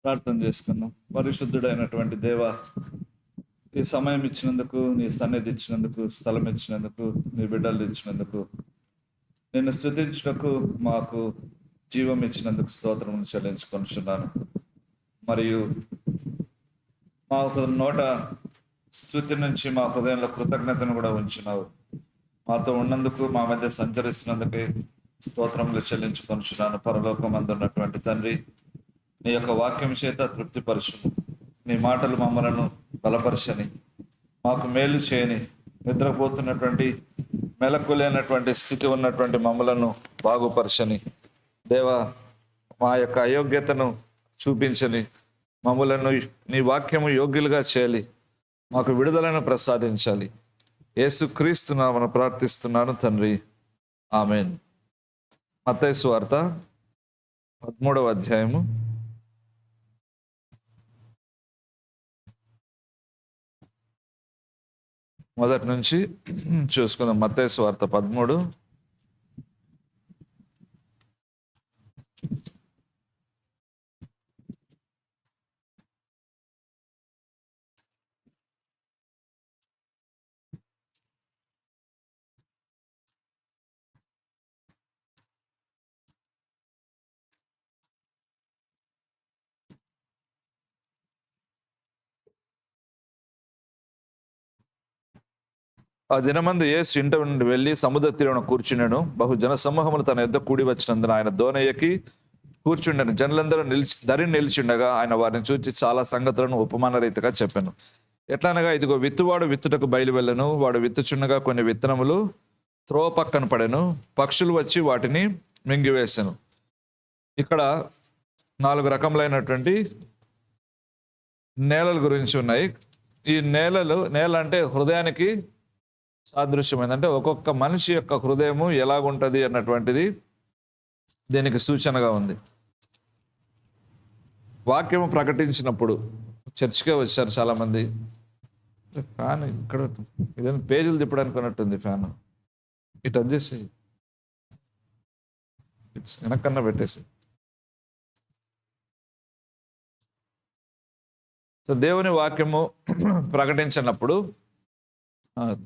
ప్రార్థన చేసుకున్నాం. పరిశుద్ధుడైనటువంటి దేవ, ఈ సమయం ఇచ్చినందుకు, నీ సన్నిధి ఇచ్చినందుకు, స్థలం ఇచ్చినందుకు, నీ బిడ్డలు ఇచ్చినందుకు, నిన్ను స్తుతించుటకు మాకు జీవం ఇచ్చినందుకు స్తోత్రం చెల్లించుకొనుచున్నాను. మరియు మా నోట స్తుతి నుంచి మా హృదయంలో కృతజ్ఞతను కూడా ఉంచినావు. మాతో ఉన్నందుకు, మా మధ్య సంచరిస్తున్నందుకే స్తోత్రములు చెల్లించుకొనుచున్నాను. పరలోకమందున్నటువంటి తండ్రి, నీ యొక్క వాక్యం చేత తృప్తిపరచును. నీ మాటలు మమ్మలను బలపరచని, మాకు మేలు చేయని, నిద్రపోతున్నటువంటి మెలకులేనటువంటి స్థితి ఉన్నటువంటి మమ్మలను బాగుపరచని దేవా, మా యొక్క అయోగ్యతను చూపించని మమ్మలను నీ వాక్యము యోగ్యులుగా చేయాలి, మాకు విడుదలను ప్రసాదించాలి. యేసుక్రీస్తు నామమున ప్రార్థిస్తున్నాను తండ్రి, ఆమేన్. మత్తయి సువార్త 13వ అధ్యాయము మొదటి నుంచి చూసుకుందాం. మత్తయి సువార్త 13. ఆ దినమందు యేసు ఇంట నుండి వెళ్ళి సముద్ర తీరున కూర్చుండెను. బహు జన సమూహములు తన యొద్ద కూడి వచ్చినందున ఆయన దోణెయ్యకి కూర్చుండెను. జనులందరూ నిలిచిండగా ఆయన వారిని చూచి చాలా సంగతులను ఉపమాన రీతిగా చెప్పాను. ఎట్లనగా, ఇదిగో విత్తువాడు విత్తుటకు బయలు వెళ్ళను. వాడు విత్తుచుండగా కొన్ని విత్తనములు త్రోవ పక్కన పడెను. పక్షులు వచ్చి వాటిని మింగివేసెను. ఇక్కడ 4 రకములైనటువంటి నేలల గురించి ఉన్నాయి. ఈ నేల అంటే హృదయానికి సాదృశ్యమైంది. అంటే ఒక్కొక్క మనిషి యొక్క హృదయము ఎలాగుంటుంది అన్నటువంటిది దీనికి సూచనగా ఉంది. వాక్యము ప్రకటించినప్పుడు చర్చికే వచ్చారు చాలామంది. ఫ్యాన్ ఇక్కడ ఇదేదో పేజీలు తిప్పడానికి ఉన్నట్టుంది. ఫ్యాన్ ఇటు వచ్చేసి వెనకన్నా పెట్టేసి. సో దేవుని వాక్యము ప్రకటించినప్పుడు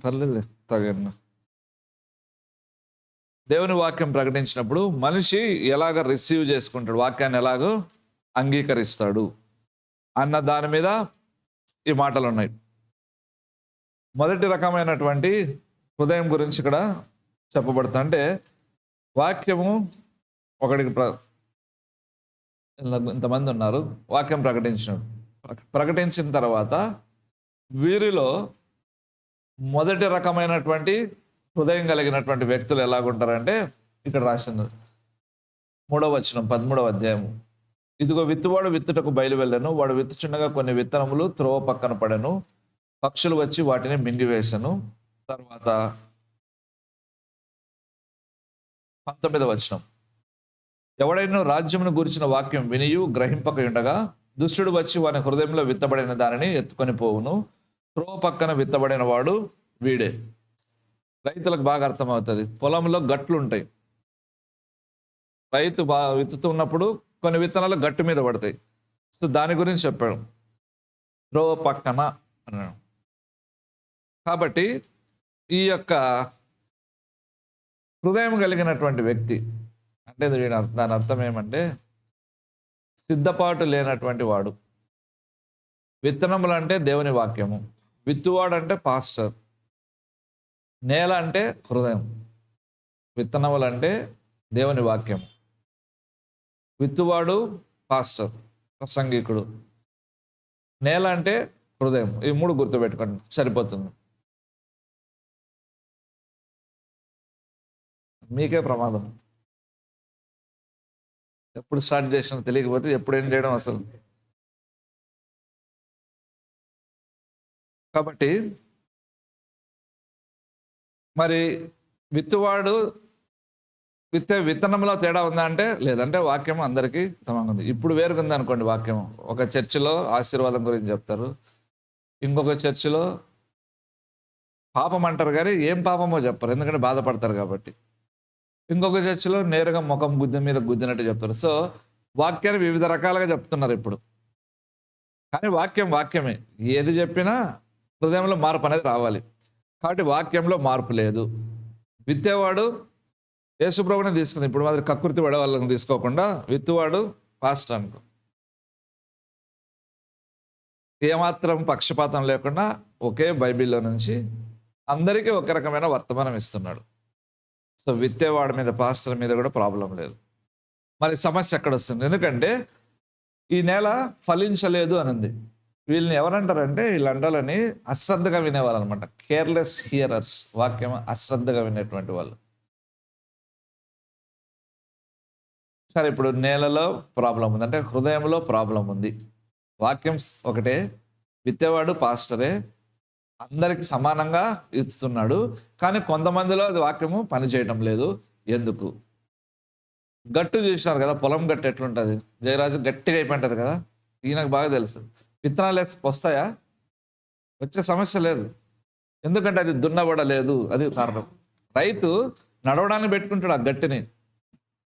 పర్లేదు తగను. దేవుని వాక్యం ప్రకటించినప్పుడు మనిషి ఎలాగ రిసీవ్ చేసుకుంటాడు, వాక్యాన్ని ఎలాగో అంగీకరిస్తాడు అన్న దాని మీద ఈ మాటలు ఉన్నాయి. మొదటి రకమైనటువంటి హృదయం గురించి ఇక్కడ చెప్పబడుతుంది. అంటే వాక్యము ఒకడికి ఇంతమంది ఉన్నారు. వాక్యం ప్రకటించిన తర్వాత వీరిలో మొదటి రకమైనటువంటి హృదయం కలిగినటువంటి వ్యక్తులు ఎలాగుంటారంటే ఇక్కడ రాసింది 3వ వచనం 13వ అధ్యాయము. ఇదిగో విత్తువాడు విత్తుటకు బయలు వెళ్ళను. వాడు విత్తుచుండగా కొన్ని విత్తనములు త్రోవ పక్కన పడెను. పక్షులు వచ్చి వాటిని మింగివేసెను. తర్వాత 19వ వచనం. ఎవడైనా రాజ్యమును గురించిన వాక్యం వినియు గ్రహింపకయుండగా దుష్టుడు వచ్చి వాని హృదయంలో విత్తబడిన దానిని ఎత్తుకొని పోవును. త్రోవ పక్కన విత్తబడిన వాడు వీడే. రైతులకు బాగా అర్థమవుతుంది. పొలంలో గట్లు ఉంటాయి. రైతు బాగా విత్తుతూ ఉన్నప్పుడు కొన్ని విత్తనాలు గట్టు మీద పడతాయి. సో దాని గురించి చెప్పాడు, త్రోవ పక్కన అన్నాడు. కాబట్టి ఈ యొక్క హృదయం కలిగినటువంటి వ్యక్తి అంటే దాని అర్థం ఏమంటే సిద్ధపాటు లేనటువంటి వాడు. విత్తనములు అంటే దేవుని వాక్యము, విత్తువాడు అంటే పాస్టర్, నేల అంటే హృదయం. విత్తనములు అంటే దేవుని వాక్యం, విత్తువాడు పాస్టర్ ప్రసంగికుడు, నేల అంటే హృదయం. ఈ 3 గుర్తుపెట్టుకోండి, సరిపోతుంది. మీకే ప్రమాదం. ఎప్పుడు స్టార్ట్ చేసినా తెలియకపోతే ఎప్పుడు ఏం చేయడం అసలు. కాబట్టి మరి విత్తువాడు విత్తనంలో తేడా ఉందా అంటే లేదంటే వాక్యం అందరికీ సమంగా ఉంది. ఇప్పుడు వేరుగుంది అనుకోండి వాక్యం. ఒక చర్చిలో ఆశీర్వాదం గురించి చెప్తారు, ఇంకొక చర్చిలో పాపం అంటారు కానీ ఏం పాపమో చెప్పరు, ఎందుకంటే బాధపడతారు కాబట్టి. ఇంకొక చర్చిలో నేరుగా ముఖం గుద్ది మీద గుద్దినట్టు చెప్తారు. సో వాక్యాన్ని వివిధ రకాలుగా చెప్తున్నారు ఇప్పుడు. కానీ వాక్యం వాక్యమే. ఏది చెప్పినా హృదయంలో మార్పు అనేది రావాలి. కాబట్టి వాక్యంలో మార్పు లేదు. విత్తేవాడు యేసుప్రభునే తీసుకుంది. ఇప్పుడు మాదిరి కక్కుర్తి పడే వాళ్ళని తీసుకోకుండా విత్తువాడు పాస్టర్ అనుకో. ఏమాత్రం పక్షపాతం లేకుండా ఒకే బైబిల్లో నుంచి అందరికీ ఒక రకమైన వర్తమానం ఇస్తున్నాడు. సో విత్తేవాడి మీద పాస్టర్ మీద కూడా ప్రాబ్లం లేదు. మరి సమస్య ఎక్కడ వస్తుంది? ఎందుకంటే ఈ నేల ఫలించలేదు అనింది. వీళ్ళని ఎవరంటారంటే వీళ్ళంటాలని అశ్రద్ధగా వినేవాళ్ళు అనమాట. Careless hearers. వాక్యం అశ్రద్ధగా వినేటువంటి వాళ్ళు. సరే, ఇప్పుడు నేలలో ప్రాబ్లం ఉంది అంటే హృదయంలో ప్రాబ్లం ఉంది. వాక్యం ఒకటే, విత్తేవాడు పాస్టరే, అందరికి సమానంగా ఇస్తున్నాడు. కానీ కొంతమందిలో అది వాక్యము పనిచేయటం లేదు. ఎందుకు? గట్టు చూసినారు కదా, పొలం గట్టు ఎట్లుంటుంది? జయరాజు గట్టిగా అయిపోయింటది కదా, ఈయనకు బాగా తెలుసు. విత్తనాలు వస్తాయా? వచ్చే సమస్య లేదు. ఎందుకంటే అది దున్నబడలేదు. అది కారణం. రైతు నడవడానికి పెట్టుకుంటాడు ఆ గట్టిని,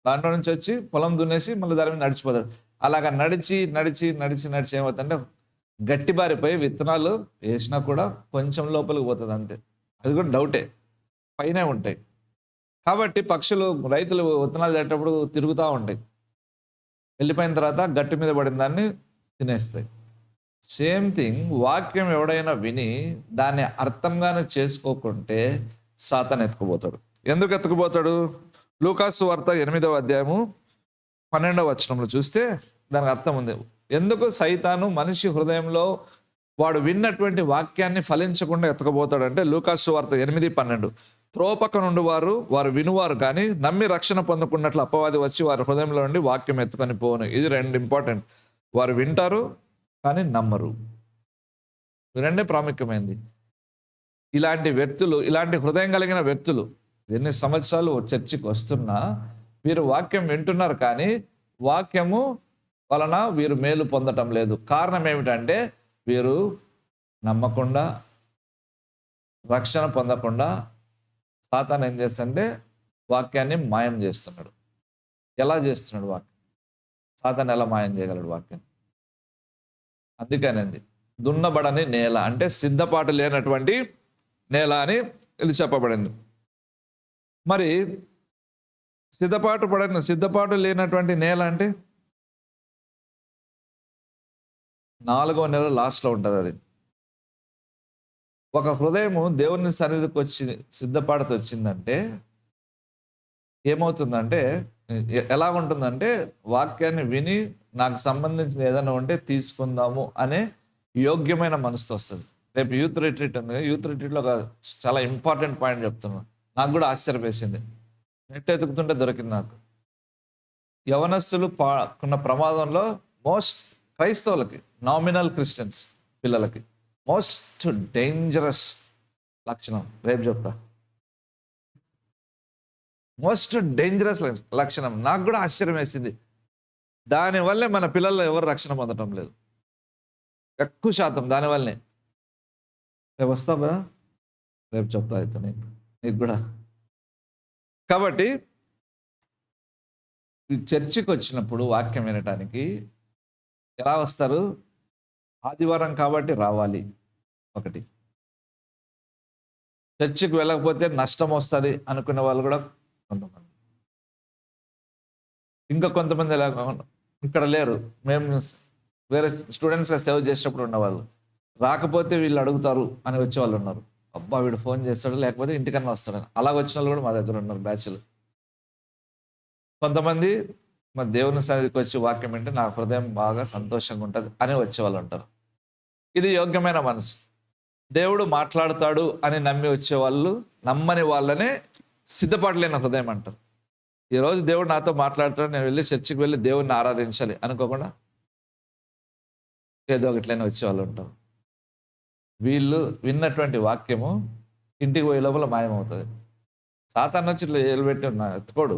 దాంట్లో నుంచి వచ్చి పొలం దున్నేసి మళ్ళీ దాని మీద నడిచిపోతాడు. అలాగా నడిచి నడిచి నడిచి నడిచి ఏమవుతుందంటే గట్టి బారిపోయి విత్తనాలు వేసినా కూడా కొంచెం లోపలికి పోతుంది అంతే. అది కూడా డౌటే, పైనే ఉంటాయి. కాబట్టి పక్షులు, రైతులు విత్తనాలు చేసేటప్పుడు తిరుగుతూ ఉంటాయి. వెళ్ళిపోయిన తర్వాత గట్టి మీద పడిన దాన్ని తినేస్తాయి. సేమ్ థింగ్, వాక్యం ఎవడైనా విని దాన్ని అర్థంగానే చేసుకోకుంటే సాతాను ఎత్తుకుపోతాడు. ఎందుకు ఎత్తుకుపోతాడు? లూకాసు వార్త 8వ అధ్యాయము 12వ వచనంలో చూస్తే దానికి అర్థం ఉంది. ఎందుకు సైతాను మనిషి హృదయంలో వాడు విన్నటువంటి వాక్యాన్ని ఫలించకుండా ఎత్తుకుపోతాడంటే లూకాసు వార్త 8:12, త్రోపక నుండి వారు వినువారు కానీ నమ్మి రక్షణ పొందుకున్నట్లు అపవాది వచ్చి వారి హృదయంలో నుండి వాక్యం ఎత్తుకొని పోను. ఇది రెండు ఇంపార్టెంట్. వారు వింటారు కానీ నమ్మరు. రెండే ప్రాముఖ్యమైనది. ఇలాంటి వ్యక్తులు, ఇలాంటి హృదయం కలిగిన వ్యక్తులు ఎన్ని సంవత్సరాలు చర్చికి వస్తున్నా వీరు వాక్యం వింటున్నారు కానీ వాక్యము వలన వీరు మేలు పొందటం లేదు. కారణం ఏమిటంటే వీరు నమ్మకుండా, రక్షణ పొందకుండా సాతాను ఏం చేస్తుంటే వాక్యాన్ని మాయం చేస్తున్నాడు. ఎలా చేస్తున్నాడు వాక్యం? సాతాను ఎలా మాయం చేయగలడు వాక్యం? అందుకనేది దున్నబడని నేల అంటే సిద్ధపాటు లేనటువంటి నేల అని ఇది చెప్పబడింది. మరి సిద్ధపాటు లేనటువంటి నేల అంటే 4వ నెల లాస్ట్లో ఉంటుంది. అది ఒక హృదయము దేవుని సన్నిధికి వచ్చి సిద్ధపాటుతో వచ్చిందంటే ఏమవుతుందంటే, ఎలా ఉంటుందంటే వాక్యాన్ని విని నాకు సంబంధించిన ఏదైనా ఉంటే తీసుకుందాము అనే యోగ్యమైన మనసుతో వస్తుంది. రేపు యూత్ రిట్రీట్ ఉంది. యూత్ రిట్రీట్లో ఒక చాలా ఇంపార్టెంట్ పాయింట్ చెప్తున్నాను. నాకు కూడా ఆశ్చర్యపేసింది. నెట్ ఎతుకుతుంటే దొరికింది నాకు. యవనస్తులు ఉన్న ప్రమాదంలో క్రైస్తవులకి, నామినల్ క్రిస్టియన్స్ పిల్లలకి మోస్ట్ డేంజరస్ లక్షణం రేపు చెప్తా. మోస్ట్ డేంజరస్ లక్షణం. నాకు కూడా ఆశ్చర్యం వేసింది. దానివల్లే మన పిల్లల్లో ఎవరు రక్షణ పొందటం లేదు. ఎక్కువ శాతం దానివల్లనే. రేపు వస్తావు కదా, రేపు చెప్తా అయితే నీకు కూడా. కాబట్టి చర్చికి వచ్చినప్పుడు వాక్యం వినటానికి ఎలా వస్తారు? ఆదివారం కాబట్టి రావాలి. ఒకటి, చర్చికి వెళ్ళకపోతే నష్టం వస్తుంది అనుకునే వాళ్ళు కూడా కొంతమంది. ఇంకా కొంతమంది ఎలా ఇక్కడ లేరు. మేము వేరే స్టూడెంట్స్గా సేవ్ చేసేటప్పుడు ఉన్నవాళ్ళు రాకపోతే వీళ్ళు అడుగుతారు అని వచ్చేవాళ్ళు ఉన్నారు. అబ్బా వీడు ఫోన్ చేస్తాడు లేకపోతే ఇంటికన్నా వస్తాడని అలా వచ్చిన వాళ్ళు కూడా మా దగ్గర ఉన్నారు బ్యాచ్లు. కొంతమంది మా దేవుని సన్నిధికి వచ్చి వాక్యం అంటే నా హృదయం బాగా సంతోషంగా ఉంటుంది అని వచ్చేవాళ్ళు ఉంటారు. ఇది యోగ్యమైన మనసు. దేవుడు మాట్లాడతాడు అని నమ్మి వచ్చేవాళ్ళు, నమ్మని వాళ్ళనే సిద్ధపాటు లేని హృదయం అంటారు. ఈరోజు దేవుడు నాతో మాట్లాడుతాడు, నేను వెళ్ళి చర్చికి వెళ్ళి దేవుడిని ఆరాధించాలి అనుకోకుండా ఏదో ఒకట్లనే వచ్చేవాళ్ళు ఉంటారు. వీళ్ళు విన్నటువంటి వాక్యము ఇంటికి పోయే లోపల మాయమవుతుంది. సాతాను వచ్చి ఇట్లా ఏలుబెట్టి ఎత్తుకోడు.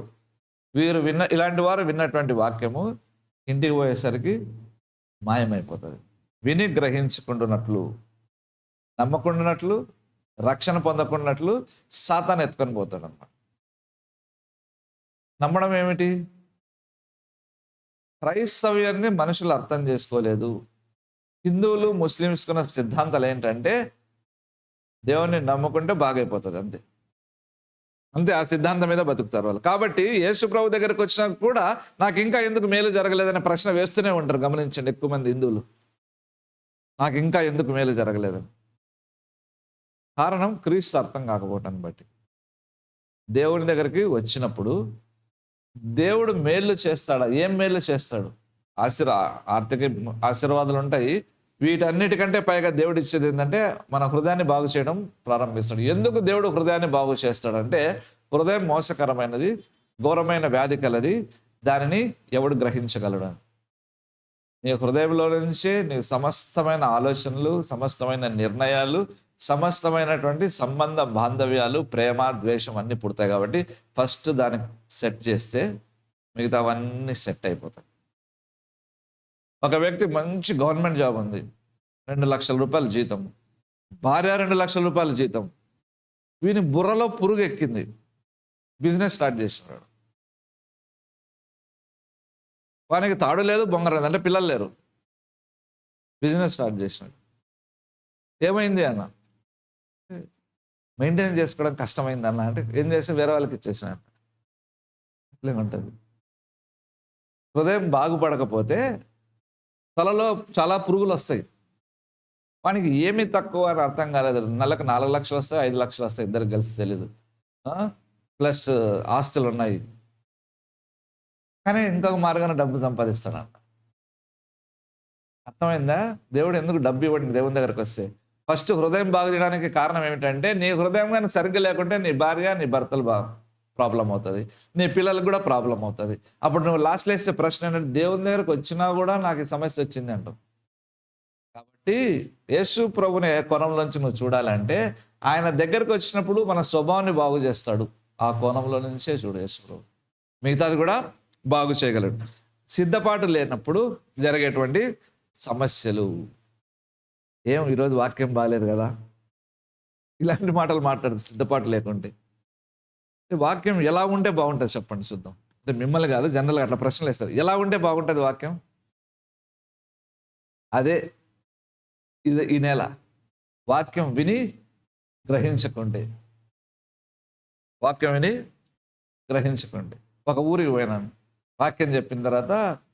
ఇలాంటి వారు విన్నటువంటి వాక్యము ఇంటికి పోయేసరికి మాయమైపోతుంది. విని గ్రహించుకుంటున్నట్లు, నమ్మకుండానట్లు, రక్షణ పొందకుండానట్లు సాతాను ఎత్తుకొని పోతాడు అన్నమాట. నమ్మడం ఏమిటి? క్రైస్తవ్యాన్ని మనుషులు అర్థం చేసుకోలేదు. హిందువులు ముస్లిమ్స్ కున్న సిద్ధాంతాలు ఏంటంటే దేవుణ్ణి నమ్ముకుంటే బాగైపోతుంది అంతే. అంతే, ఆ సిద్ధాంతం మీద బతుకుతారు వాళ్ళు. కాబట్టి యేసు ప్రభు దగ్గరకు వచ్చినా కూడా నాకు ఇంకా ఎందుకు మేలు జరగలేదనే ప్రశ్న వేస్తూనే ఉంటారు. గమనించండి, ఎక్కువ మంది హిందువులు నాకు ఇంకా ఎందుకు మేలు జరగలేదని. కారణం క్రీస్తు అర్థం కాకపోవటాన్ని బట్టి. దేవుని దగ్గరికి వచ్చినప్పుడు దేవుడు మేలు చేస్తాడా? ఏం మేలు చేస్తాడు? ఆర్థిక ఆశీర్వాదాలు ఉంటాయి. వీటన్నిటికంటే పైగా దేవుడు ఇచ్చేది ఏంటంటే మన హృదయాన్ని బాగు చేయడం ప్రారంభిస్తాడు. ఎందుకు దేవుడు హృదయాన్ని బాగు చేస్తాడంటే, హృదయం మోసకరమైనది, ఘోరమైన వ్యాధి కలది, దానిని ఎవడు గ్రహించగలడు? నీ హృదయంలో నుంచే నీ సమస్తమైన ఆలోచనలు, సమస్తమైన నిర్ణయాలు, సమస్తమైనటువంటి సంబంధ బాంధవ్యాలు, ప్రేమ, ద్వేషం అన్నీ పుడతాయి. కాబట్టి ఫస్ట్ దాన్ని సెట్ చేస్తే మిగతావన్నీ సెట్ అయిపోతాయి. ఒక వ్యక్తి మంచి గవర్నమెంట్ జాబ్ ఉంది, 2 లక్షల రూపాయల జీతం, భార్య 2 లక్షల రూపాయల జీతం. వీని బుర్రలో పురుగు ఎక్కింది, బిజినెస్ స్టార్ట్ చేసినాడు. వానికి తాడు లేదు, బొంగరం లేదు, అంటే పిల్లలు లేరు, బిజినెస్ స్టార్ట్ చేసినాడు. ఏమైంది అన్న? మెయింటైన్ చేసుకోవడం కష్టమైంది అన్న. అంటే ఏం చేసి వేరే వాళ్ళకి ఇచ్చేసినాడు. ఉంటుంది. హృదయం బాగుపడకపోతే తలలో చాలా పురుగులు వస్తాయి. వానికి ఏమి తక్కువ అని అర్థం కాలేదు. నెలకు 4 లక్షలు వస్తాయి, 5 లక్షలు వస్తాయి, ఇద్దరికి కలిసి తెలీదు. ప్లస్ ఆస్తులు ఉన్నాయి, కానీ ఇంకొక మార్గాన డబ్బు సంపాదిస్తాడంట. అర్థమైందా? దేవుడు ఎందుకు డబ్బు ఇవ్వండి దేవుని దగ్గరకు వస్తే? ఫస్ట్ హృదయం బాగు చేయడానికి కారణం ఏమిటంటే, నీ హృదయం కానీ సరిగ్గా లేకుంటే నీ భార్య, నీ భర్తలు ప్రాబ్లం అవుతుంది, నీ పిల్లలకు కూడా ప్రాబ్లం అవుతుంది. అప్పుడు నువ్వు లాస్ట్లో వేసే ప్రశ్న ఏంటంటే, దేవుని దగ్గరకు వచ్చినా కూడా నాకు ఈ సమస్య వచ్చింది అంటావు. కాబట్టి యేసు ప్రభుని కోణంలోంచి నువ్వు చూడాలంటే, ఆయన దగ్గరకు వచ్చినప్పుడు మన స్వభావాన్ని బాగు చేస్తాడు. ఆ కోణంలో నుంచే చూడు యేసు ప్రభు. మిగతాది కూడా బాగు చేయగలడు. సిద్ధపాటు లేనప్పుడు జరిగేటువంటి సమస్యలు. ఈరోజు వాక్యం బాగాలేదు కదా, ఇలాంటి మాటలు మాట్లాడుతుంది సిద్ధపాటు లేకుంటే. వాక్యం ఎలా ఉంటే బాగుంటుంది చెప్పండి చూద్దాం. అంటే మిమ్మల్ని కాదు, జనరల్గా అట్లా ప్రశ్నలు వేస్తారు. ఎలా ఉంటే బాగుంటుంది వాక్యం? అదే ఈ నెల వాక్యం విని గ్రహించకుంటే, వాక్యం విని గ్రహించకుంటే. ఒక ఊరికి పోయినాను, వాక్యం చెప్పిన తర్వాత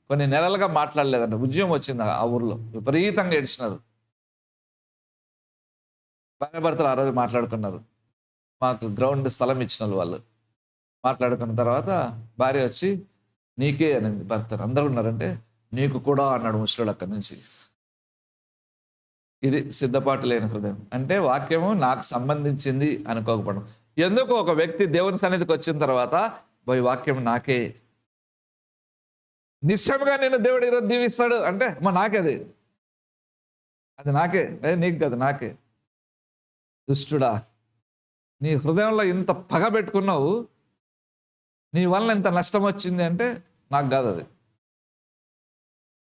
కొన్ని నెలలుగా మాట్లాడలేదంట. ఉద్యమం వచ్చింది ఆ ఊర్లో, విపరీతంగా ఏడ్చినారు. భార్యాభర్తలు ఆ రోజు మాట్లాడుకున్నారు. మాకు గ్రౌండ్ స్థలం ఇచ్చిన వాళ్ళు మాట్లాడుకున్న తర్వాత భార్య వచ్చి నీకే అనింది. భర్త అందరూ ఉన్నారంటే నీకు కూడా అన్నాడు ముసలోడు అక్కడి నుంచి. ఇది సిద్ధపాటు లేని హృదయం. అంటే వాక్యము నాకు సంబంధించింది అనుకోకపోవడం. ఎందుకు ఒక వ్యక్తి దేవుని సన్నిధికి వచ్చిన తర్వాత పోయి వాక్యం నాకే, నిశ్చయముగా నేను దేవుడు ఈరోజు దీవిస్తాడు అంటే నాకే, అది నాకే, నీకు కదా, నాకే. దుష్టుడా, నీ హృదయంలో ఇంత పగ పెట్టుకున్నావు, నీ వల్ల ఇంత నష్టం వచ్చింది అంటే నాకు కాదు అది.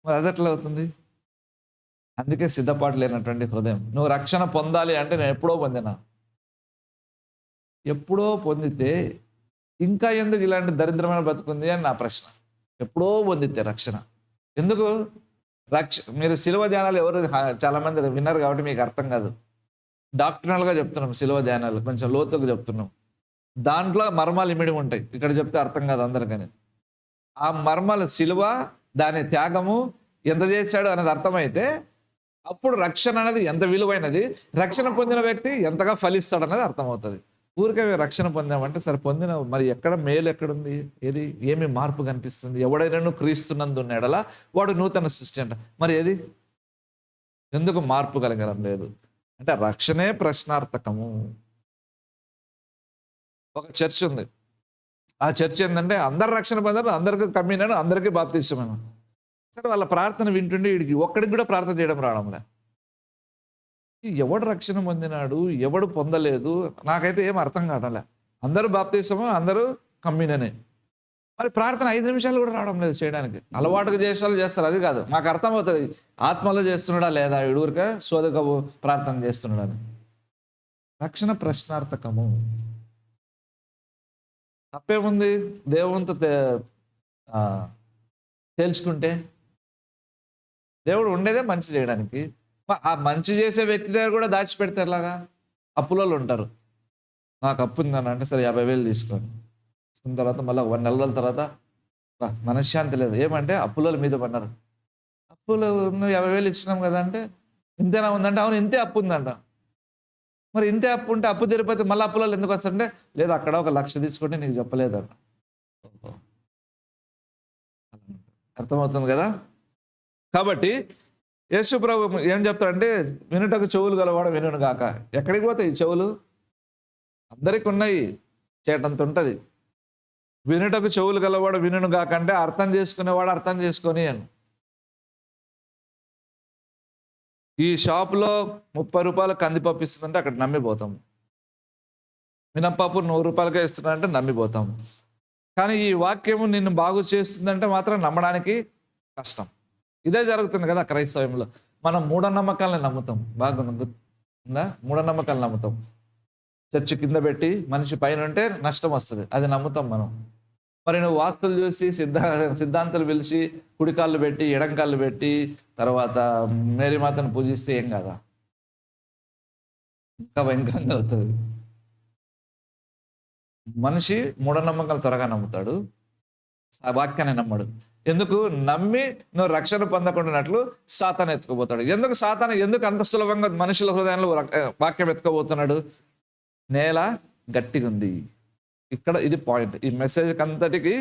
మరి అది ఎట్లా అవుతుంది? అందుకే సిద్ధపాటు లేనటువంటి హృదయం. నువ్వు రక్షణ పొందాలి అంటే నేను ఎప్పుడో పొందినా. ఎప్పుడో పొందితే ఇంకా ఎందుకు ఇలాంటి దరిద్రమైన బతుకుంది అని నా ప్రశ్న. ఎప్పుడో పొందితే రక్షణ ఎందుకు? మీరు శిలువ ధ్యానాలు ఎవరు చాలా మంది విన్నారు కాబట్టి మీకు అర్థం కాదు. డాక్టర్నల్గా చెప్తున్నాం, శిలువ ధ్యానాలు కొంచెం లోతుగా చెప్తున్నాం. దాంట్లో మర్మాలు ఇమిడి ఉంటాయి, ఇక్కడ చెప్తే అర్థం కాదు అందరికని. ఆ మర్మాలు, శిలువ, దాని త్యాగము ఎంత చేశాడు అనేది అర్థమైతే అప్పుడు రక్షణ అనేది ఎంత విలువైనది, రక్షణ పొందిన వ్యక్తి ఎంతగా ఫలిస్తాడు అనేది అర్థమవుతుంది. ఊరికే రక్షణ పొందామంటే సరే పొందిన, మరి ఎక్కడ మేలు ఎక్కడుంది? ఏది ఏమి మార్పు కనిపిస్తుంది? ఎవడైనా క్రీస్తునందు ఎడలా వాడు నూతన సృష్టి అంట. మరి ఏది ఎందుకు మార్పు కలగడం లేదు అంటే రక్షణే ప్రశ్నార్థకము. ఒక చర్చ్ ఉంది, ఆ చర్చ్ ఏంటంటే అందరు రక్షణ పొందారు, అందరికీ కమ్యూనను, అందరికీ బాప్తిసమను. సరే వాళ్ళ ప్రార్థన వింటుండే వీడికి ఒక్కడికి కూడా ప్రార్థన చేయడం రావడంలే. ఎవడు రక్షణ పొందినాడు, ఎవడు పొందలేదు, నాకైతే ఏం అర్థం కావడంలే. అందరూ బాప్తిసము, అందరూ కమ్యూననే. మరి ప్రార్థన 5 నిమిషాలు కూడా రావడం లేదు చేయడానికి. అలవాటుగా చేసేవాళ్ళు చేస్తారు, అది కాదు. మాకు అర్థమవుతుంది ఆత్మలో చేస్తున్నాడా లేదా, వీడూరిక శోధక ప్రార్థన చేస్తున్నాడని. రక్షణ ప్రశ్నార్థకము. తప్పేముంది దేవునితో తేల్చుకుంటే? దేవుడు ఉండేదే మంచి చేయడానికి. ఆ మంచి చేసే వ్యక్తి దగ్గర కూడా దాచిపెడితే ఎలాగా? అప్పులోళ్ళు ఉంటారు. నాకు అప్పు ఉందని అంటే, సరే 50,000 తీసుకోండి. తీసుకున్న తర్వాత మళ్ళీ 1 నెల రోజుల తర్వాత మనశ్శాంతి లేదు. ఏమంటే అప్పులోళ్ళ మీద పడ్డారు. అప్పులు నువ్వు 50,000 ఇచ్చినాం కదా అంటే, ఇంతేనా ఉందంటే, అవును ఇంతే అప్పు ఉందంట. మరి ఇంతే అప్పు ఉంటే అప్పు తీరిపోతే మళ్ళీ అప్పులోళ్ళు ఎందుకు వస్తారంటే, లేదు అక్కడ ఒక 1,00,000 తీసుకుంటే నీకు చెప్పలేదంట. ఓహో! అర్థమవుతుంది కదా? కాబట్టి యేసు ప్రభు ఏం చెప్తాడంటే, వినుటకు చెవులు గలవాడు వినును గాక. ఎక్కడికి పోతాయి ఈ చెవులు? అందరికి ఉన్నాయి, చేటంత ఉంటది. వినుటకు చెవులు గలవాడు వినును గాక అంటే అర్థం చేసుకునేవాడు అర్థం చేసుకొని అని. ఈ షాపులో 30 రూపాయల కందిపప్పు ఇస్తుందంటే అక్కడ నమ్మిపోతాం. మినపప్పు 100 రూపాయలకే ఇస్తున్నాడంటే నమ్మిపోతాం. కానీ ఈ వాక్యము నిన్ను బాగు చేస్తుందంటే మాత్రం నమ్మడానికి కష్టం. ఇదే జరుగుతుంది కదా క్రైస్తవంలో. మనం మూఢనమ్మకాలను నమ్ముతాం. బాగా ఉందా? మూఢనమ్మకాలను నమ్ముతాం. చర్చి కింద పెట్టి మనిషి పైన ఉంటే నష్టం వస్తుంది, అది నమ్ముతాం మనం. మరి నువ్వు వాస్తులు చూసి సిద్ధాంతాలు పిలిచి కుడికాళ్ళు పెట్టి ఎడంకాళ్ళు పెట్టి తర్వాత మేరీమాతను పూజిస్తే ఏం కదా? ఇంకా భయంకరంగా అవుతుంది. మనిషి మూఢనమ్మకాలు త్వరగా నమ్ముతాడు, ఆ వాక్యాన్ని నమ్మడు. ఎందుకు? నమ్మి నువ్వు రక్షణ పొందకుండానట్లు సాతాను ఎత్తుకుపోతాడు. ఎందుకు అంత సులభంగా మనుషుల హృదయంలో వాక్యం ఎత్తుకోబోతున్నాడు? నేల గట్టిగా ఉంది. ఇక్కడ ఇది పాయింట్. ఈ మెసేజ్ అంతటికి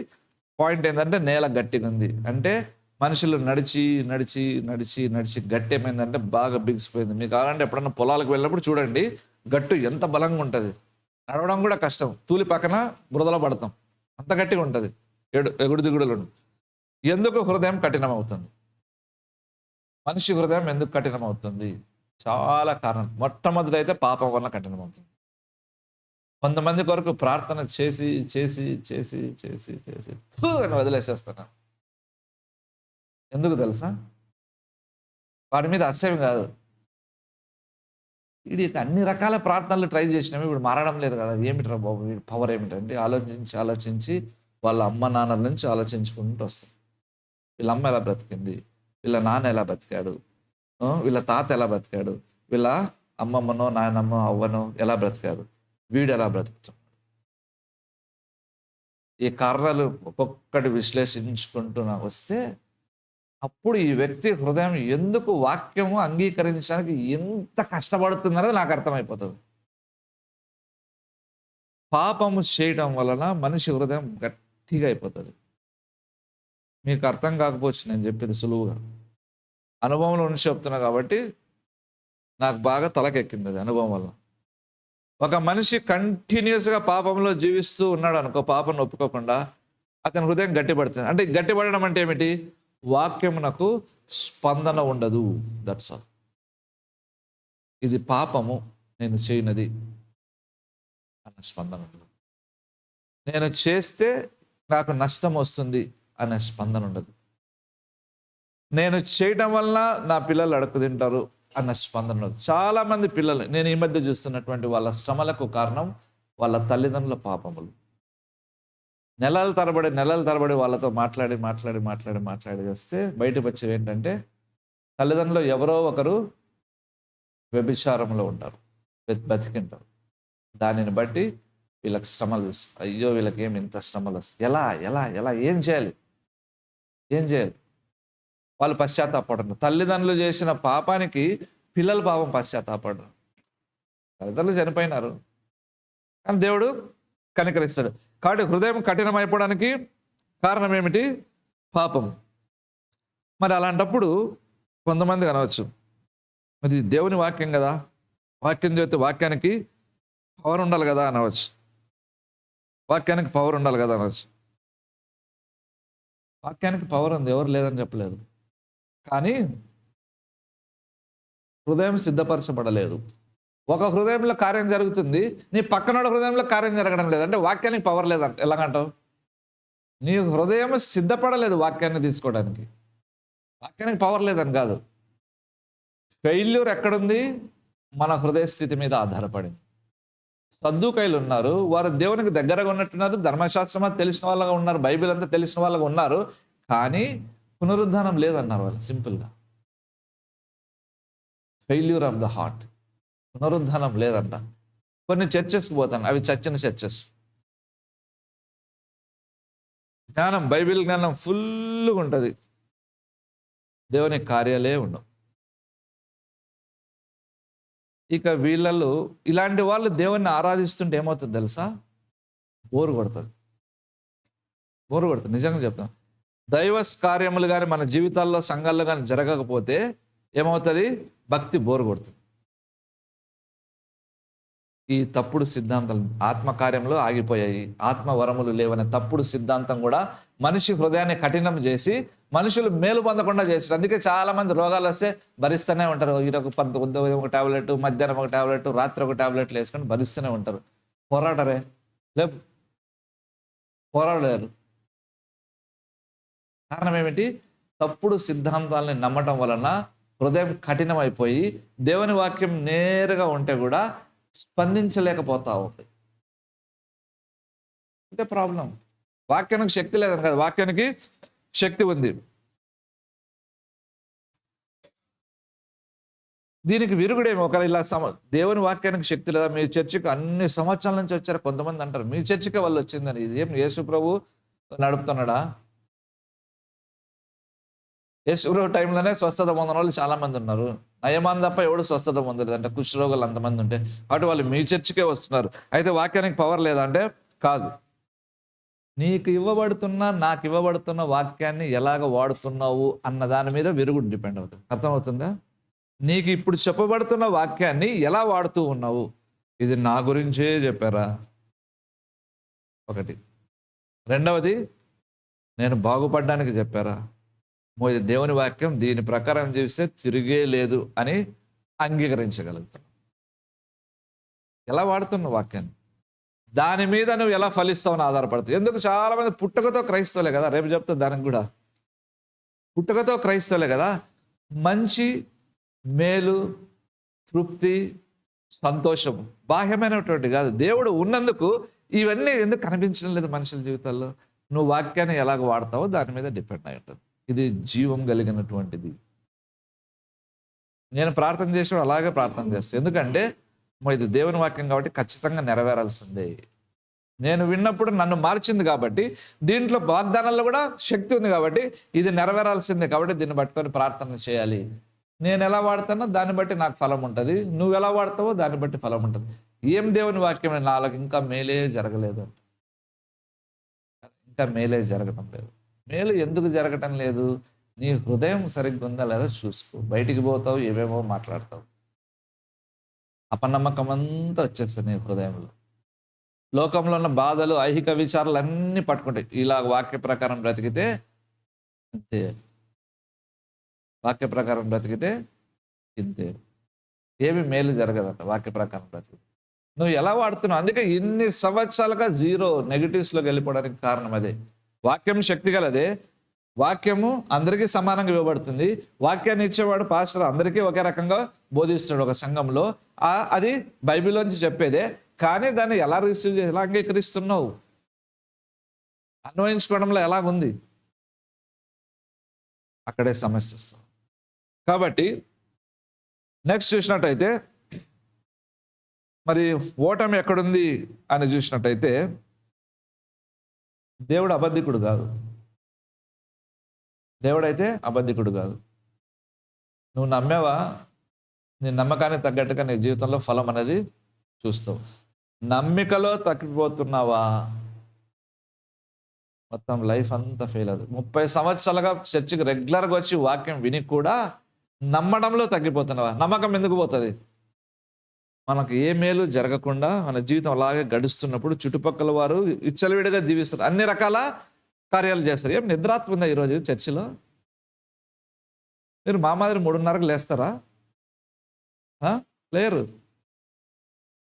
పాయింట్ ఏంటంటే నేల గట్టిగా ఉంది అంటే మనుషులు నడిచి నడిచి నడిచి నడిచి గట్టి ఏమైందంటే బాగా బిగిసిపోయింది. మీకు కావాలంటే ఎప్పుడన్నా పొలాలకు వెళ్ళినప్పుడు చూడండి, గట్టు ఎంత బలంగా ఉంటుంది. నడవడం కూడా కష్టం, తూలి పక్కన బురదలో పడతాం, అంత గట్టిగా ఉంటుంది. ఎగుడు దిగుడులు. ఎందుకు హృదయం కఠినం అవుతుంది? మనిషి హృదయం ఎందుకు కఠినం అవుతుంది? చాలా కారణం. మొట్టమొదటి అయితే పాపం వల్ల కఠినం అవుతుంది. కొంతమంది కొరకు ప్రార్థన చేసి చేసి చేసి చేసి చేసి అని వదిలేసేస్తున్నా. ఎందుకు తెలుసా? వాడి మీద అసహ్యం కాదు, వీడి అన్ని రకాల ప్రార్థనలు ట్రై చేసినాము, ఇప్పుడు మారడం లేదు కదా, ఏమిట్రా బాబు వీడి పవర్ ఏమిటంటే ఆలోచించి ఆలోచించి వాళ్ళ అమ్మ నాన్నల నుంచి ఆలోచించుకుంటూ వస్తాం. వీళ్ళ అమ్మ ఎలా బ్రతికింది, వీళ్ళ నాన్న ఎలా బతికాడు, వీళ్ళ తాత ఎలా బతికాడు, వీళ్ళ అమ్మమ్మనో నాయనమ్మో అవ్వనో ఎలా బ్రతికారు, వీడు ఎలా బ్రతుకుతాం. ఈ కారణాలు ఒక్కొక్కటి విశ్లేషించుకుంటూ వస్తే అప్పుడు ఈ వ్యక్తి హృదయం ఎందుకు వాక్యము అంగీకరించడానికి ఎంత కష్టపడుతుందనేది నాకు అర్థమైపోతుంది. పాపము చేయడం వలన మనిషి హృదయం గట్టిగా అయిపోతుంది. మీకు అర్థం కాకపోవచ్చు నేను చెప్పింది సులువుగా, అనుభవంలో నుంచి చెప్తున్నా కాబట్టి నాకు బాగా తలకెక్కింది అది అనుభవం వల్ల. ఒక మనిషి కంటిన్యూస్గా పాపంలో జీవిస్తూ ఉన్నాడు అనుకో, పాపం ఒప్పుకోకుండా, అతని హృదయం గట్టిపడుతుంది. అంటే గట్టిపడడం అంటే ఏమిటి? వాక్యమునకు స్పందన ఉండదు. That's all. ఇది పాపము, నేను చేయనది అన్న స్పందన ఉండదు. నేను చేస్తే నాకు నష్టం వస్తుంది అనే స్పందన ఉండదు. నేను చేయడం వల్ల నా పిల్లలు అడుక్కు తింటారు అన్న స్పందన ఉండదు. చాలామంది పిల్లలు నేను ఈ మధ్య చూస్తున్నటువంటి వాళ్ళ శ్రమలకు కారణం వాళ్ళ తల్లిదండ్రుల పాపములు. నెలల తరబడి వాళ్ళతో మాట్లాడి వస్తే బయటకు వచ్చేవి ఏంటంటే తల్లిదండ్రులు ఎవరో ఒకరు వ్యభిచారంలో ఉంటారు, బతికింటారు. దానిని బట్టి వీళ్ళకి శ్రమలు చూస్తారు. అయ్యో వీళ్ళకి ఏమి ఇంత శ్రమలు వస్తాయి, ఎలా ఎలా ఎలా ఏం చేయాలి? వాళ్ళు పశ్చాత్తాపడరు. తల్లిదండ్రులు చేసిన పాపానికి పిల్లల పాపం పశ్చాత్తాపడరు. తల్లిదండ్రులు చనిపోయినారు కానీ దేవుడు కనికరిస్తాడు. కాబట్టి హృదయం కఠినం అయిపోవడానికి కారణం ఏమిటి? పాపం. మరి అలాంటప్పుడు కొంతమంది అనవచ్చు, మరి దేవుని వాక్యం కదా, వాక్యం చదివితే వాక్యానికి పవర్ ఉండాలి కదా అనవచ్చు. వాక్యానికి పవర్ ఉంది, ఎవరు లేదని చెప్పలేదు. కానీ హృదయం సిద్ధపరచబడలేదు. ఒక హృదయంలో కార్యం జరుగుతుంది, నీ పక్కనోడ హృదయంలో కార్యం జరగడం లేదు. అంటే వాక్యానికి పవర్ లేదంట. ఎలాగంటావు? నీ హృదయం సిద్ధపడలేదు వాక్యాన్ని తీసుకోవడానికి. వాక్యానికి పవర్ లేదని కాదు. ఫెయిల్యూర్ ఎక్కడుంది? మన హృదయ స్థితి మీద ఆధారపడింది. సద్దూకైలు ఉన్నారు, వారు దేవునికి దగ్గరగా ఉన్నట్టున్నారు, ధర్మశాస్త్రం తెలిసిన వాళ్ళగా ఉన్నారు, బైబిల్ అంతా తెలిసిన వాళ్ళగా ఉన్నారు, కానీ పునరుద్ధానం లేదన్నారు వాళ్ళు సింపుల్గా. Failure of the heart. పునరుద్ధానం లేదంట. కొన్ని చర్చెస్కి పోతాను, అవి చచ్చిన చర్చెస్. జ్ఞానం, బైబిల్ జ్ఞానం ఫుల్గా ఉంటుంది, దేవుని కార్యాలే ఉండవు. ఇక వీళ్ళలో ఇలాంటి వాళ్ళు దేవుణ్ణి ఆరాధిస్తుంటే ఏమవుతుంది తెలుసా? బోరు కొడుతుంది. నిజంగా చెప్తాను. దైవ కార్యములు కానీ మన జీవితాల్లో సంఘాల్లో కానీ జరగకపోతే ఏమవుతుంది? భక్తి బోరు కొడుతుంది. ఈ తప్పుడు సిద్ధాంతాలు ఆత్మకార్యంలో ఆగిపోయాయి. ఆత్మవరములు లేవనే తప్పుడు సిద్ధాంతం కూడా మనిషి హృదయాన్ని కఠినం చేసి మనుషులు మేలు పొందకుండా చేస్తారు. అందుకే చాలా మంది రోగాలు వస్తే భరిస్తూనే ఉంటారు. ఈరోజు ఉదయం ఒక టాబ్లెట్, మధ్యాహ్నం ఒక టాబ్లెట్, రాత్రి ఒక టాబ్లెట్లు వేసుకొని భరిస్తూనే ఉంటారు. పోరాడరే? పోరాడలేరు. కారణం ఏమిటి? తప్పుడు సిద్ధాంతాలని నమ్మటం వలన హృదయం కఠినమైపోయి దేవుని వాక్యం నేరుగా ఉంటే కూడా స్పందించలేకపోతా ఉంది. అంతే ప్రాబ్లం. వాక్యానికి శక్తి లేదని కాదు, వాక్యానికి శక్తి ఉంది. దీనికి విరుగుడేమో ఒకవేళ ఇలా దేవుని వాక్యానికి శక్తి లేదా? మీ చర్చికి అన్ని సంవత్సరాల నుంచి వచ్చారు. కొంతమంది అంటారు మీ చర్చికి వాళ్ళు వచ్చిందని. ఇది ఏం యేసు ప్రభు నడుపుతున్నాడా? యేసు ప్రభు టైంలోనే స్వస్థత పొందిన వాళ్ళు చాలా మంది ఉన్నారు. నయమాన్ తప్ప ఎవడు స్వస్థత పొందలేదు అంటే, కుష్ఠరోగులు అంతమంది ఉంటే. కాబట్టి వాళ్ళు మీ చర్చికే వస్తున్నారు. అయితే వాక్యానికి పవర్ లేదా అంటే కాదు. నీకు ఇవ్వబడుతున్న, నాకు ఇవ్వబడుతున్న వాక్యాన్ని ఎలాగ వాడుతున్నావు అన్న దాని మీద విరుగుడు డిపెండ్ అవుతుంది. అర్థమవుతుందా? నీకు ఇప్పుడు చెప్పబడుతున్న వాక్యాన్ని ఎలా వాడుతూ ఉన్నావు? ఇది నా గురించే చెప్పారా? ఒకటి. రెండవది, నేను బాగుపడడానికి చెప్పారా? ఇది దేవుని వాక్యం, దీని ప్రకారం చేస్తే తిరిగే లేదు అని అంగీకరించగలుగుతాను. ఎలా వాడుతున్న వాక్యాన్ని, దాని మీద నువ్వు ఎలా ఫలిస్తావని ఆధారపడుతుంది. ఎందుకు చాలా మంది పుట్టుకతో క్రైస్తవులే కదా, రేపు చెప్తా దానికి కూడా. పుట్టుకతో క్రైస్తవులే కదా, మంచి, మేలు, తృప్తి, సంతోషం బాహ్యమైనటువంటి కాదు, దేవుడు ఉన్నందుకు ఇవన్నీ ఎందుకు కనిపించడం లేదు మనుషుల జీవితాల్లో? నువ్వు వాక్యాన్ని ఎలాగ వాడతావో దాని మీద డిపెండ్ అయి ఉంటుంది. ఇది జీవం కలిగినటువంటిది. నేను ప్రార్థన చేసినప్పుడు అలాగే ప్రార్థన చేస్తాను. ఎందుకంటే ఇది దేవుని వాక్యం కాబట్టి ఖచ్చితంగా నెరవేరాల్సిందే. నేను విన్నప్పుడు నన్ను మార్చింది కాబట్టి, దీంట్లో వాగ్దానాల్లో కూడా శక్తి ఉంది కాబట్టి ఇది నెరవేరాల్సిందే. కాబట్టి దీన్ని పట్టుకొని ప్రార్థన చేయాలి. నేను ఎలా వాడతానో దాన్ని బట్టి నాకు ఫలం ఉంటుంది, నువ్వు ఎలా వాడతావో దాన్ని బట్టి ఫలం ఉంటుంది. ఏం దేవుని వాక్యం నాలుగు ఇంకా మేలే జరగలేదు అంటే, ఇంకా మేలే జరగటం లేదు. మేలు ఎందుకు జరగటం లేదు? నీ హృదయం సరిగ్గా ఉందా లేదా చూసుకో. బయటికి పోతావు, ఏమేమో మాట్లాడతావు, అపనమ్మకం అంతా వచ్చేస్తుంది నీ హృదయంలో. లోకంలో ఉన్న బాధలు, ఐహిక విచారాలు అన్నీ పట్టుకుంటాయి. ఇలా వాక్య ప్రకారం బ్రతికితే అంతే, వాక్య ప్రకారం బ్రతికితే ఇంతే. ఏమి మేలు జరగదంట వాక్య ప్రకారం బ్రతికితే. నువ్వు ఎలా వాడుతున్నావు? అందుకే ఇన్ని సంవత్సరాలుగా జీరో నెగిటివ్స్లోకి వెళ్ళిపోవడానికి కారణం అదే. వాక్యం శక్తి గలదే, వాక్యము అందరికీ సమానంగా ఇవ్వబడుతుంది. వాక్యాన్ని ఇచ్చేవాడు పాస్టర్ అందరికీ ఒకే రకంగా బోధిస్తాడు ఒక సంఘంలో. అది బైబిల్లోంచి చెప్పేదే, కానీ దాన్ని ఎలా రిసీవ్ చేసి ఎలా అంగీకరిస్తున్నావు, అన్వయించుకోవడంలో ఎలాగుంది, అక్కడే సమస్య వస్తుంది. కాబట్టి నెక్స్ట్ చూసినట్టయితే మరి ఓటమి ఎక్కడుంది అని చూసినట్టయితే, దేవుడు అబద్ధికుడు కాదు. దేవుడైతే అబద్ధికుడు కాదు. నువ్వు నమ్మావా, నీ నమ్మకాన్ని తగ్గట్టుగా నీ జీవితంలో ఫలం అనేది చూస్తావు. నమ్మికలో తగ్గిపోతున్నావా, మొత్తం లైఫ్ అంతా ఫెయిల్ అవుతుంది. 30 సంవత్సరాలుగా చర్చికి రెగ్యులర్గా వచ్చి వాక్యం విని కూడా నమ్మడంలో తగ్గిపోతున్నావా? నమ్మకం ఎందుకు పోతుంది? మనకు ఏ మేలు జరగకుండా మన జీవితం అలాగే గడుస్తున్నప్పుడు చుట్టుపక్కల వారు విచ్చలవిడిగా జీవిస్తారు, అన్ని రకాల కార్యాలు చేస్తారు. ఏం నిద్రాత్మ ఉందా ఈరోజు చర్చిలో? మీరు మా మాదిరి 3:30కు లేస్తారా? లేరు.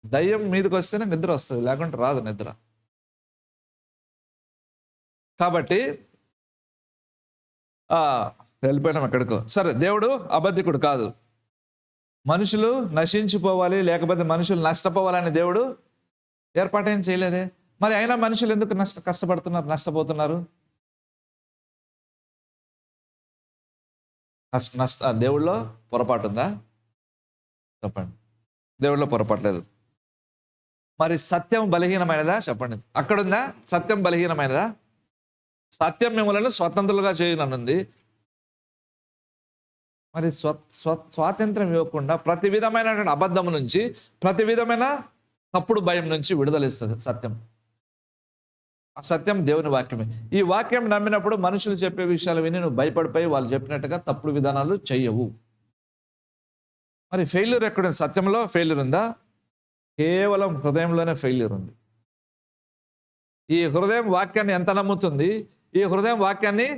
దయ్యం మీదకి వస్తేనే నిద్ర వస్తుంది, లేకుంటే రాదు నిద్ర. కాబట్టి వెళ్ళిపోయినాం ఎక్కడికో. సరే, దేవుడు అబద్ధికుడు కాదు. మనుషులు నశించిపోవాలి, లేకపోతే మనుషులు నష్టపోవాలని దేవుడు ఏర్పాటేం చేయలేదే. మరి అయినా మనుషులు ఎందుకు కష్టపడుతున్నారు, నష్టపోతున్నారు? దేవుళ్ళో పొరపాటు ఉందా? చెప్పండి. దేవుడిలో పొరపట్లేదు. మరి సత్యం బలహీనమైనదా? చెప్పండి. అక్కడుందా సత్యం బలహీనమైనదా? సత్యం మిమ్మల్ని స్వతంత్రులుగా చేయనుంది. మరి స్వాతంత్రం ఇవ్వకుండా ప్రతి విధమైనటువంటి అబద్ధం నుంచి, ప్రతి విధమైన తప్పుడు భయం నుంచి విడుదలిస్తుంది సత్యం. ఆ సత్యం దేవుని వాక్యమే. ఈ వాక్యం నమ్మినప్పుడు మనుషులు చెప్పే విషయాలు విని నువ్వు భయపడిపోయి వాళ్ళు చెప్పినట్టుగా తప్పుడు విధానాలు చెయ్యవు. మరి ఫెయిల్యూర్ ఎక్కడ? సత్యంలో ఫెయిల్యూర్ ఉందా? కేవలం హృదయంలోనే ఫెయిల్యూర్ ఉంది. ఈ హృదయం వాక్యాన్ని ఎంత నమ్ముతుంది, ఈ హృదయం వాక్యాన్ని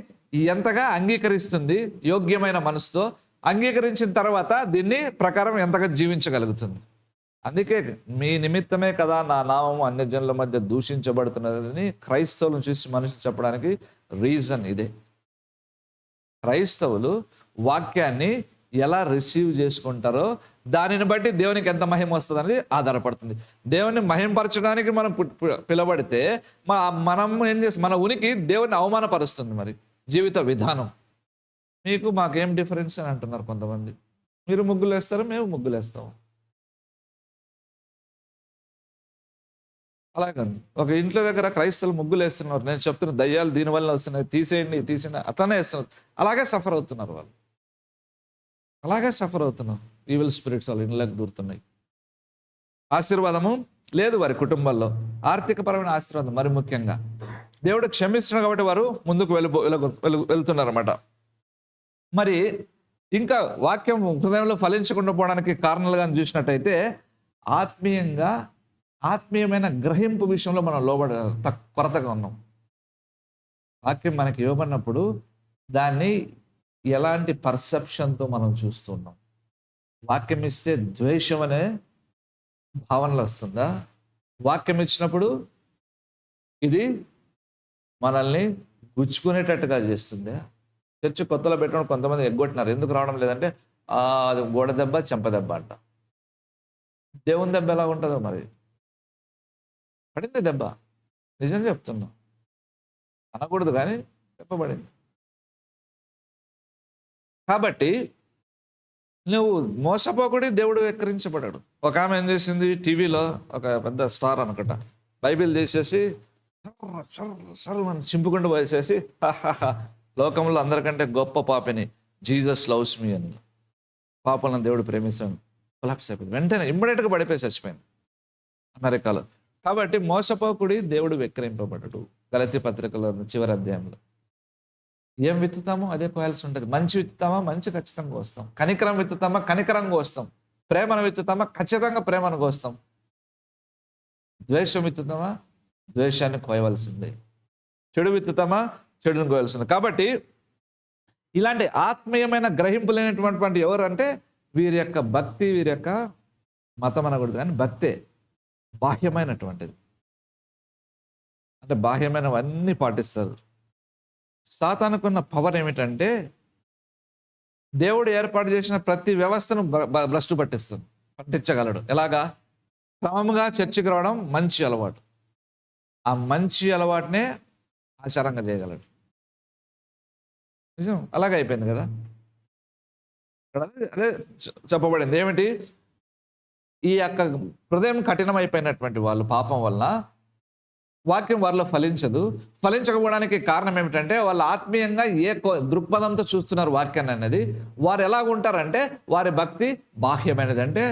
ఎంతగా అంగీకరిస్తుంది, యోగ్యమైన మనసుతో అంగీకరించిన తర్వాత దీన్ని ప్రకారం ఎంతగా జీవించగలుగుతుంది. అందుకే మీ నిమిత్తమే కదా నా నామం అన్యజనుల మధ్య దూషించబడుతున్నదని క్రైస్తవులను చూసి మనిషి చెప్పడానికి రీజన్ ఇదే. క్రైస్తవులు వాక్యాన్ని ఎలా రిసీవ్ చేసుకుంటారో దానిని బట్టి దేవునికి ఎంత మహిమ వస్తుందని ఆధారపడుతుంది. దేవుని మహిమపరచడానికి మనం పిలబడితే మనం ఏం చేస్తాం? మన ఉనికి దేవుని అవమానపరుస్తుంది. మరి జీవిత విధానం మీకు మాకేం డిఫరెన్స్ అని అంటున్నారు కొంతమంది. మీరు ముగ్గులు వేస్తారు, మేము ముగ్గులు వేస్తాము. అలాగండి ఒక ఇంట్లో దగ్గర క్రైస్తవులు ముగ్గులు వేస్తున్నారు. నేను చెప్తున్న దయ్యాలు దీనివల్ల వస్తున్నాయి, తీసేయండి అట్లానే వేస్తున్నారు. అలాగే సఫర్ అవుతున్నారు వాళ్ళు. అలాగే సఫర్ అవుతున్నాం. ఈవిల్ స్పిరిట్స్ వాళ్ళు ఇళ్ళకి దూరుతున్నాయి. ఆశీర్వాదము లేదు వారి కుటుంబాల్లో. ఆర్థికపరమైన ఆశీర్వాదం మరి ముఖ్యంగా దేవుడు క్షమిస్తున్నాడు కాబట్టి వారు ముందుకు వెళ్తున్నారు అన్నమాట. మరి ఇంకా వాక్యం హృదయంలో ఫలించకుండా పోవడానికి కారణాలుగా చూసినట్టయితే ఆత్మీయమైన గ్రహింపు విషయంలో మనం కొరతగా ఉన్నాం. వాక్యం మనకి ఇవ్వబడినప్పుడు దాన్ని ఎలాంటి పర్సెప్షన్తో మనం చూస్తున్నాం. వాక్యం ఇస్తే ద్వేషం అనే భావనలు వస్తుందా? వాక్యం ఇచ్చినప్పుడు ఇది మనల్ని గుచ్చుకునేటట్టుగా చేస్తుందా? చర్చి కొత్తలో పెట్టడం కొంతమంది ఎగ్గొట్టినారు. ఎందుకు రావడం లేదంటే అది గోడ దెబ్బ, చెంప దెబ్బ అంట. దేవుని దెబ్బ ఎలా ఉంటుందో మరి. పడింది దెబ్బ, నిజం చెప్తున్నా, అనకూడదు కానీ చెప్పబడింది. కాబట్టి నువ్వు మోసపోకుడి, దేవుడు వెక్కిరించబడాడు. ఒక ఆమె ఏం చేసింది, టీవీలో ఒక పెద్ద స్టార్ అనుకుంటా, బైబిల్ తీసేసి చింపుకుంటూ పోసేసి లోకంలో అందరికంటే గొప్ప పాపిని, జీసస్ లవ్స్ మీ అని, పాపలను దేవుడు ప్రేమిస్తాను కొలాప్స్ అయిపోయింది. వెంటనే ఇమ్మీడియట్గా పడిపోయి చచ్చిపోయింది అమెరికాలో. కాబట్టి మోసపోకుడి, దేవుడు వెక్కిరింపబడడు. గలతీ పత్రికలో చివరి అధ్యాయంలో ఏం విత్తుతామో అదే కోయాల్సి ఉంటుంది. మంచి విత్తుతామా మంచి ఖచ్చితంగా కోస్తాం. కనికరం విత్తుతామా కనికరంగా కోస్తాం. ప్రేమను విత్తుతామా ఖచ్చితంగా ప్రేమను కోస్తాం. ద్వేషం విత్తుతామా ద్వేషాన్ని కోయవలసిందే. చెడు విత్తుతామా చెడును కోయవలసిందే. కాబట్టి ఇలాంటి ఆత్మీయమైన గ్రహింపు లేనటువంటి ఎవరు అంటే వీరి యొక్క భక్తి, వీరి యొక్క మతం అనకూడదు కానీ భక్తే బాహ్యమైనటువంటిది. అంటే బాహ్యమైనవన్నీ పాటిస్తారు. సాతానుకున్న పవర్ ఏమిటంటే దేవుడు ఏర్పాటు చేసిన ప్రతి వ్యవస్థను భ్రష్టు పట్టించగలడు. ఎలాగా? క్రమంగా చర్చికి రావడం మంచి అలవాటు. ఆ మంచి అలవాటునే ఆచారంగా చేయగలడు. నిజం, అలాగే అయిపోయింది కదా. అదే చెప్పబడింది ఏమిటి? ఈ యొక్క హృదయం కఠినమైపోయినటువంటి వాళ్ళు పాపం వల్ల వాక్యం వారిలో ఫలించకపోవడానికి కారణం ఏమిటంటే వాళ్ళు ఆత్మీయంగా ఏ దృక్పథంతో చూస్తున్నారు వాక్యాన్ని అనేది. వారు ఎలాగుంటారంటే వారి భక్తి బాహ్యమైనది. అంటే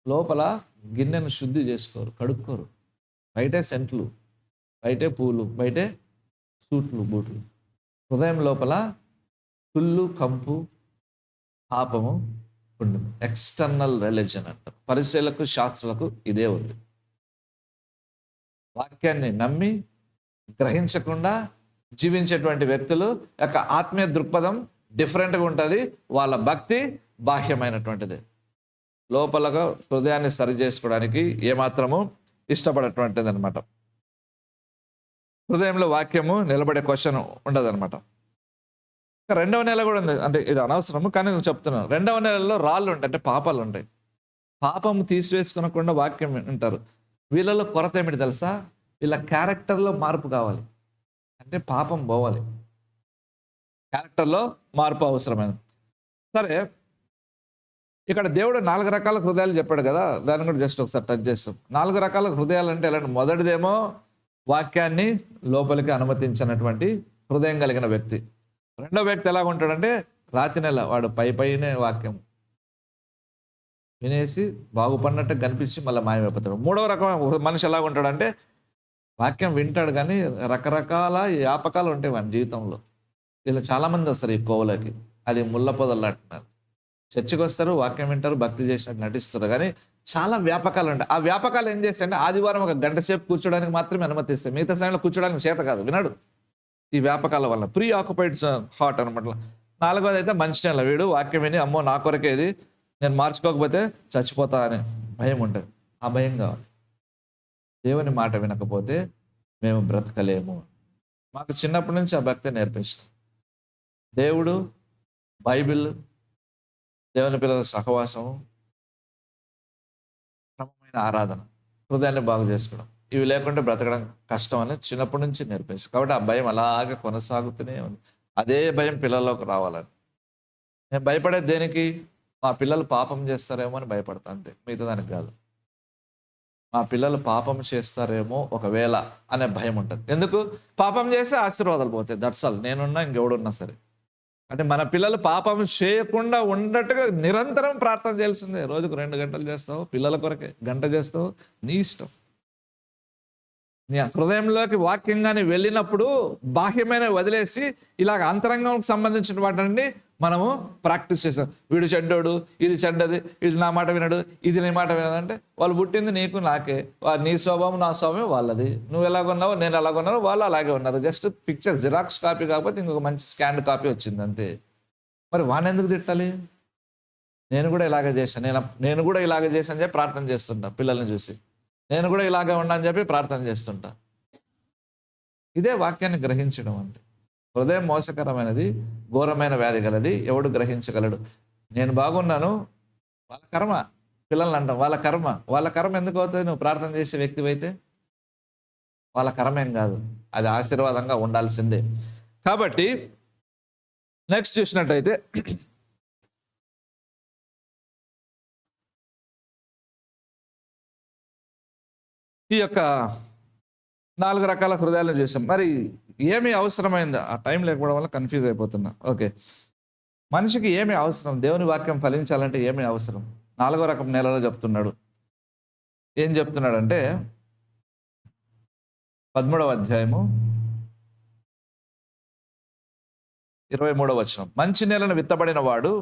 లోపల గిన్నెను శుద్ధి చేసుకోరు, కడుక్కోరు. బయటే సెంట్లు, బయటే పూలు, బయటే సూట్లు బూట్లు. హృదయం లోపల కుళ్ళు, కంపు, పాపము ఉంటుంది. ఎక్స్టర్నల్ రిలీజన్ అంటారు. పరిశీలకు శాస్త్రాలకు ఇదే ఉంది. వాక్యాన్ని నమ్మి గ్రహించకుండా జీవించేటువంటి వ్యక్తులు యొక్క ఆత్మీయ దృక్పథం డిఫరెంట్గా ఉంటుంది. వాళ్ళ భక్తి బాహ్యమైనటువంటిది. లోపలగా హృదయాన్ని సరి చేసుకోవడానికి ఏమాత్రము ఇష్టపడేటువంటిది అనమాట. హృదయంలో వాక్యము నిలబడే క్వశ్చన్ ఉండదు అనమాట. రెండవ నెల కూడా ఉంది. అంటే ఇది అనవసరము కానీ చెప్తున్నాను. రెండవ నెలలో రాళ్ళు ఉంటాయి, అంటే పాపాలు ఉంటాయి. పాపము తీసివేసుకునకుండా వాక్యం వింటారు. వీళ్ళలో కొరత ఏమిటి తెలుసా? వీళ్ళ క్యారెక్టర్లో మార్పు కావాలి. అంటే పాపం పోవాలి, క్యారెక్టర్లో మార్పు అవసరమైనది. సరే, ఇక్కడ దేవుడు 4 రకాల హృదయాలు చెప్పాడు కదా, దాన్ని కూడా జస్ట్ ఒకసారి టచ్ చేస్తాం. 4 రకాల హృదయాలు అంటే ఎలాంటి? మొదటిదేమో వాక్యాన్ని లోపలికి అనుమతించినటువంటి హృదయం కలిగిన వ్యక్తి. రెండో వ్యక్తి ఎలాగ ఉంటాడంటే రాతి నెల, వాడు పైనే వాక్యం వినేసి బాగుపడినట్టు కనిపించి మళ్ళీ మాయమైపోతాడు. మూడవ రకమైన మనిషి ఎలాగ ఉంటాడంటే వాక్యం వింటాడు కానీ రకరకాల వ్యాపకాలు ఉంటాయి వాని జీవితంలో. ఇలా చాలామంది వస్తారు ఈ కోవలోకి, అది ముళ్ళ పొదలు అంటున్నారు. చర్చికి వస్తారు, వాక్యం వింటారు, భక్తి చేసినట్టు నటిస్తారు, కానీ చాలా వ్యాపకాలు ఉంటాయి. ఆ వ్యాపకాలు ఏం చేస్తాయంటే ఆదివారం 1 గంట సేపు కూర్చోడానికి మాత్రమే అనుమతిస్తాయి, మిగతా సమయంలో కూర్చోడానికి చేత కాదు, వినడు. ఈ వ్యాపకాల వల్ల ప్రీ ఆక్యుపైడ్ హార్ట్ అనమాట. 4వది అయితే మంచినీళ్ళ, వీడు వాక్యం విని అమ్మో నా కొరకే ఇది, నేను మార్చుకోకపోతే చచ్చిపోతా అనే భయం ఉంటుంది. ఆ భయం కావాలి. దేవుని మాట వినకపోతే మేము బ్రతకలేము. మాకు చిన్నప్పటి నుంచి ఆ భక్తి నేర్పించాం. దేవుడు, బైబిల్, దేవుని పిల్లల సహవాసం, క్రమమైన ఆరాధన, హృదయాన్ని బాగు చేసుకోవడం, ఇవి లేకుంటే బ్రతకడం కష్టం అని చిన్నప్పటి నుంచి నేర్పించాం. కాబట్టి ఆ భయం అలాగే కొనసాగుతూనే ఉంది. అదే భయం పిల్లల్లోకి రావాలని. నేను భయపడేది దేనికి? మా పిల్లలు పాపం చేస్తారేమో అని భయపడతా, అంతే, మిగతా దానికి కాదు. మా పిల్లలు పాపం చేస్తారేమో ఒకవేళ అనే భయం ఉంటుంది. ఎందుకు? పాపం చేస్తే ఆశీర్వాదాలు పోతాయి, దట్సాల్. నేనున్నా ఇంకెవడున్నా సరే. అంటే మన పిల్లలు పాపం చేయకుండా ఉండట్టుగా నిరంతరం ప్రార్థన చేయాల్సిందే. రోజుకు 2 గంటలు చేస్తావు, పిల్లల కొరకే గంట చేస్తావు, నీ ఇష్టం. నీ హృదయంలోకి వాక్యంగానే వెళ్ళినప్పుడు బాహ్యమైన వదిలేసి ఇలాగ అంతరంగంకి సంబంధించిన వాటిని మనము ప్రాక్టీస్ చేస్తాం. వీడు చెడ్డోడు, ఇది చెడ్డది, వీడు నా మాట వినడు, ఇది నీ మాట వినదంటే వాళ్ళు పుట్టింది నీకు నాకే, నీ స్వభావం నా స్వభావం వాళ్ళది. నువ్వు ఎలాగున్నావో నేను ఎలాగున్నావో వాళ్ళు అలాగే ఉన్నారు. జస్ట్ పిక్చర్ జిరాక్స్ కాపీ కాకపోతే ఇంకొక మంచి స్కాన్ కాపీ వచ్చింది అంతే. మరి వాడిని ఎందుకు తిట్టాలి? నేను కూడా ఇలాగే చేశాను, నేను కూడా ఇలాగే చేశాను చెప్పి ప్రార్థన చేస్తుంటా. పిల్లల్ని చూసి నేను కూడా ఇలాగే ఉన్నా అని చెప్పి ప్రార్థన చేస్తుంటా. ఇదే వాక్యాన్ని గ్రహించడం అంటే. హృదయం మోసకరమైనది, ఘోరమైన వ్యాధి గలది, ఎవడు గ్రహించగలడు? నేను బాగున్నాను, వాళ్ళ కర్మ. పిల్లల్ని అంటాం వాళ్ళ కర్మ ఎందుకు అవుతుంది? నువ్వు ప్రార్థన చేసే వ్యక్తివైతే వాళ్ళ కర్మేం కాదు, అది ఆశీర్వాదంగా ఉండాల్సిందే. కాబట్టి నెక్స్ట్ చూసినట్టయితే ఈ యొక్క 4 రకాల హృదయాలను చూసాం. మరి ఏమి అవసరమైంది? ఆ టైం లేకపోవడం వల్ల కన్ఫ్యూజ్ అయిపోతున్నా. ఓకే, మనిషికి ఏమి అవసరం? దేవుని వాక్యం ఫలించాలంటే ఏమి అవసరం? 4వ రకం నెలలో చెప్తున్నాడు. ఏం చెప్తున్నాడంటే 13వ అధ్యాయము 23వ వచనం. మంచి నేలను విత్తబడిన వాడు,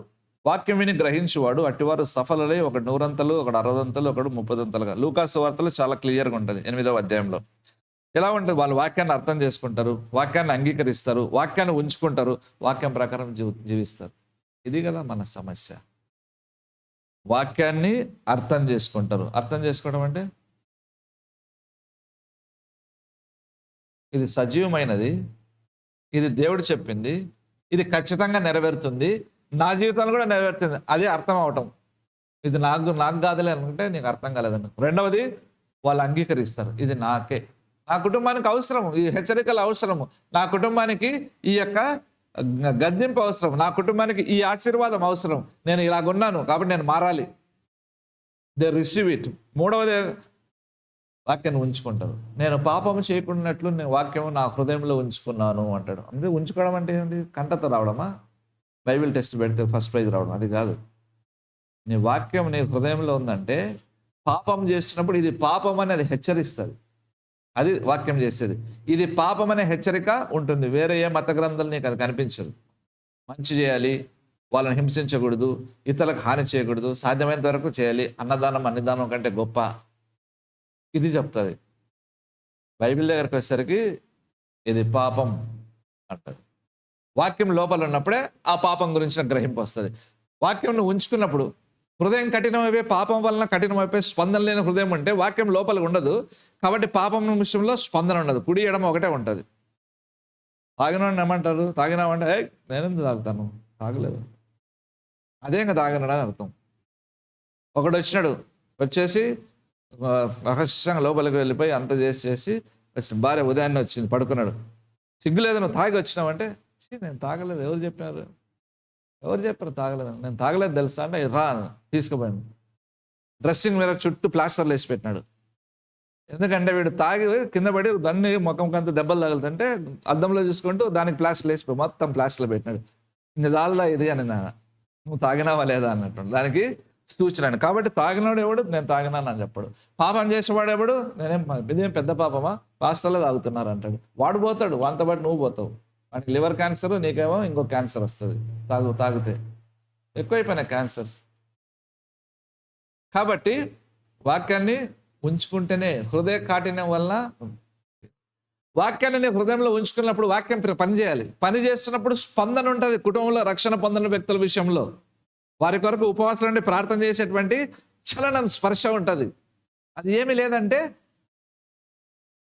వాక్యం విని గ్రహించువాడు, అట్టివారు సఫలలై, ఒకడు 100 అంతలు, ఒకడు 60 అంతలు, ఒకడు 30 అంతలుగా. లూకాసు వార్తలు చాలా క్లియర్గా ఉంటుంది 8వ అధ్యాయంలో. ఎలా ఉంటుంది? వాళ్ళు వాక్యాన్ని అర్థం చేసుకుంటారు, వాక్యాన్ని అంగీకరిస్తారు, వాక్యాన్ని ఉంచుకుంటారు, వాక్యం ప్రకారం జీవిస్తారు. ఇది కదా మన సమస్య. వాక్యాన్ని అర్థం చేసుకుంటారు. అర్థం చేసుకోవడం అంటే ఇది సజీవమైనది, ఇది దేవుడు చెప్పింది, ఇది ఖచ్చితంగా నెరవేరుతుంది, నా జీవితంలో కూడా నెరవేరుతుంది, అదే అర్థం అవటం. ఇది నాకు కాదులే అనుకుంటే నీకు అర్థం కాలేదని. రెండవది, వాళ్ళు అంగీకరిస్తారు, ఇది నాకే, నా కుటుంబానికి అవసరము, ఈ హెచ్చరికలు అవసరము, నా కుటుంబానికి ఈ యొక్క గద్దింపు అవసరం, నా కుటుంబానికి ఈ ఆశీర్వాదం అవసరం, నేను ఇలాగున్నాను కాబట్టి నేను మారాలి. They receive it. మూడవది, వాక్యాన్ని ఉంచుకుంటారు. నేను పాపము చేయకున్నట్లు నేను వాక్యము నా హృదయంలో ఉంచుకున్నాను అంటాడు. అందుకే ఉంచుకోవడం అంటే ఏంటి? కంటతో రావడమా? బైబిల్ టెస్ట్ పెడితే ఫస్ట్ ప్రైజ్ రావడం? అది కాదు. నీ వాక్యం నీ హృదయంలో ఉందంటే పాపం చేసినప్పుడు ఇది పాపం అని అది హెచ్చరిస్తుంది. అది వాక్యం చేసేది. ఇది పాపం అనే హెచ్చరిక ఉంటుంది. వేరే ఏ మత గ్రంథాలు నీకు అది కనిపించదు. మంచి చేయాలి, వాళ్ళని హింసించకూడదు, ఇతరులకు హాని చేయకూడదు, సాధ్యమైనంత వరకు చేయాలి, అన్నదానం అన్నిదానం కంటే గొప్ప, ఇది చెప్తుంది. బైబిల్ దగ్గరకు వచ్చేసరికి ఇది పాపం అంటారు. వాక్యం లోపల ఉన్నప్పుడే ఆ పాపం గురించిన గ్రహింపు వస్తుంది. వాక్యం ఉంచుకున్నప్పుడు హృదయం కఠినమైపోయి, పాపం వలన కఠినమైపోయి స్పందన లేని హృదయం ఉంటే వాక్యం లోపల ఉండదు. కాబట్టి పాపం విషయంలో స్పందన ఉండదు, కుడి ఎడమ ఒకటే ఉంటుంది. తాగినవాడిని ఏమంటారు? తాగినామంటే నేనెందుకు తాగుతాను, తాగలేదు, అదే ఇంకా తాగినాడని అర్థం. ఒకడు వచ్చినాడు, వచ్చేసి రహస్యంగా లోపలికి వెళ్ళిపోయి అంత చేసి వచ్చిన భార్య ఉదయాన్నే వచ్చింది, పడుకున్నాడు. సిగ్గులేదు, నువ్వు తాగి వచ్చినావంటే, నేను తాగలేదు, ఎవరు చెప్పినారు? ఎవరు చెప్పారు తాగలేదని? నేను తాగలేదు తెలుసా అంటే, రా తీసుకుపోయాను. డ్రెస్సింగ్ మీద చుట్టూ ప్లాస్టర్లు వేసి పెట్టినాడు. ఎందుకంటే వీడు తాగి కింద పడి దాన్ని ముఖం కంత దెబ్బలు తగులుతుంటే అద్దంలో చూసుకుంటూ దానికి ప్లాస్టర్లు వేసిపోయి మొత్తం ప్లాస్టర్లు పెట్టినాడు. ఇంక దాల్దా ఇది అని నువ్వు తాగినావా లేదా అన్నట్టు దానికి సూచన. కాబట్టి తాగినాడు ఎవడు? నేను తాగినాను అని చెప్పాడు. పాపం చేసేవాడు ఎవడు? ఇదేం పెద్ద పాపమా? పాస్టర్లో తాగుతున్నారు అంటాడు. వాడు పోతాడు, వాంతో పాటు నువ్వు పోతావు. వానికి లివర్ క్యాన్సర్, నీకేమో ఇంకో క్యాన్సర్ వస్తుంది తాగితే. ఎక్కువైపోయినాయి క్యాన్సర్స్. కాబట్టి వాక్యాన్ని ఉంచుకుంటేనే, హృదయ కాఠిన్యం వల్ల వాక్యాన్ని హృదయంలో ఉంచుకున్నప్పుడు వాక్యం పని చేయాలి. పని చేస్తున్నప్పుడు స్పందన ఉంటుంది కుటుంబంలో. రక్షణ పొందిన వ్యక్తుల విషయంలో వారి కొరకు ఉపవాసం నుండి ప్రార్థన చేసేటువంటి చలనం, స్పర్శ ఉంటుంది. అది ఏమీ లేదంటే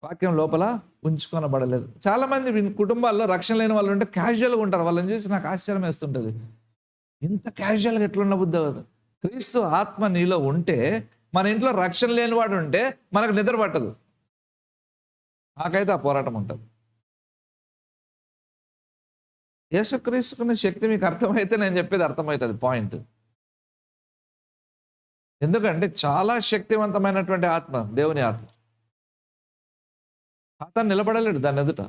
వాక్యం లోపల ఉంచుకొనబడలేదు. చాలా మంది కుటుంబాల్లో రక్షణ లేని వాళ్ళు ఉంటే క్యాజువల్గా ఉంటారు. వాళ్ళని చూసి నాకు ఆశ్చర్యం వేస్తుంటుంది. ఇంత క్యాజువల్గా ఎట్లున్న బుద్ధి అవ్వదు. క్రీస్తు ఆత్మ నీలో ఉంటే, మన ఇంట్లో రక్షణ లేనివాడు ఉంటే మనకు నిద్ర పట్టదు. నాకైతే ఆ పోరాటం ఉంటుంది. యేసుక్రీస్తుకున్న శక్తి మీకు అర్థమైతే నేను చెప్పేది అర్థమవుతుంది పాయింట్. ఎందుకంటే చాలా శక్తివంతమైనటువంటి ఆత్మ, దేవుని ఆత్మ. అతను నిలబడలేడు దాని ఎదుట.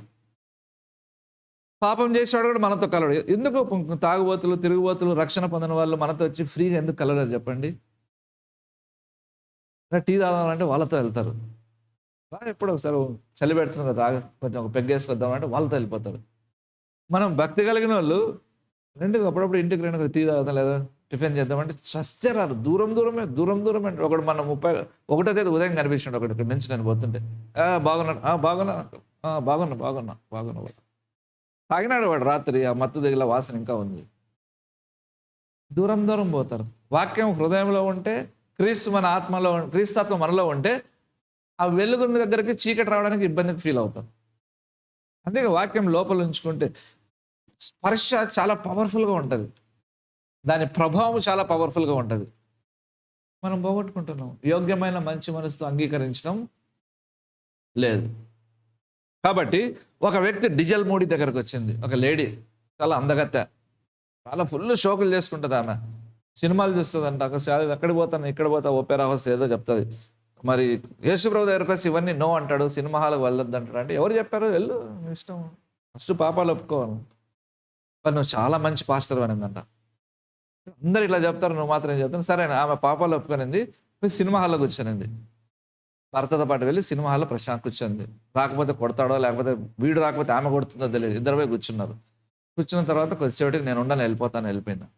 పాపం చేసేవాడు కూడా మనతో కలడు. ఎందుకు తాగుబోతులు, తిరుగుబోతులు, రక్షణ పొందిన వాళ్ళు మనతో వచ్చి ఫ్రీగా ఎందుకు కలవలేరు చెప్పండి? టీ తాగాలంటే వాళ్ళతో వెళ్తారు. ఎప్పుడు ఒకసారి చలి పెడుతుంది కదా, కొంచెం ఒక పెగ్గేసుకొద్దామంటే వాళ్ళతో వెళ్ళిపోతారు. మనం భక్తి కలిగిన వాళ్ళు అప్పుడప్పుడు ఇంటికి రెండు టీ తాగుతాం లేదా టిఫిన్ చేద్దామంటే చస్తే రారు. దూరమే అంటే ఒకడు మన 31వ తేదీ ఉదయం కనిపించాడు ఒకటి ఇక్కడ నుంచి నేను పోతుంటే, బాగున్నా తాగినాడు వాడు రాత్రి. ఆ మత్తు దిగిల వాసన ఇంకా ఉంది. దూరం పోతారు. వాక్యం హృదయంలో ఉంటే, క్రీస్తు మన ఆత్మలో, క్రీస్తాత్మ మనలో ఉంటే ఆ వెలుగుని దగ్గరికి చీకటి రావడానికి ఇబ్బందికి ఫీల్ అవుతాం. అందుకే వాక్యం లోపల ఉంచుకుంటే స్పర్శ చాలా పవర్ఫుల్గా ఉంటుంది. దాని ప్రభావం చాలా పవర్ఫుల్గా ఉంటుంది. మనం పోగొట్టుకుంటున్నాం. యోగ్యమైన మంచి మనసుతో అంగీకరించడం లేదు. కాబట్టి ఒక వ్యక్తి డిజల్ మోడీ దగ్గరకు వచ్చింది. ఒక లేడీ, చాలా అందగత్తె, చాలా ఫుల్ షోకులు చేసుకుంటుంది. ఆమె సినిమాలు చూస్తుందంట. అక్కడికి పోతాను, ఇక్కడ పోతా, ఓపెరా హౌస్ ఏదో చెప్తుంది. మరి యేసుప్రభు దగ్గరకు వచ్చి ఇవన్నీ నో అంటాడు, సినిమా హాల్కి వెళ్ళొద్దు అంటాడు. అంటే ఎవరు చెప్పారు? వెళ్ళు, ఇష్టం, ఫస్ట్ పాపాలు ఒప్పుకోవాలి. మరి నువ్వు చాలా మంచి పాస్టర్ అనిందంట. అందరు ఇట్లా చెప్తారు, నువ్వు మాత్రం చెప్తాను. సరే, ఆమె పాపాలు ఒప్పుకొనింది. సినిమా హాల్లో కూర్చొనింది. భర్తతో పాటు వెళ్ళి సినిమా హాల్లో ప్రశాంత్ కూర్చొంది. రాకపోతే కొడతాడో, లేకపోతే వీడు రాకపోతే ఆమె కొడుతుందో తెలియదు. ఇద్దరు పోయి కూర్చున్నారు. కూర్చున్న తర్వాత కొద్దిసేపటికి నేను ఉండను, వెళ్ళిపోయింది.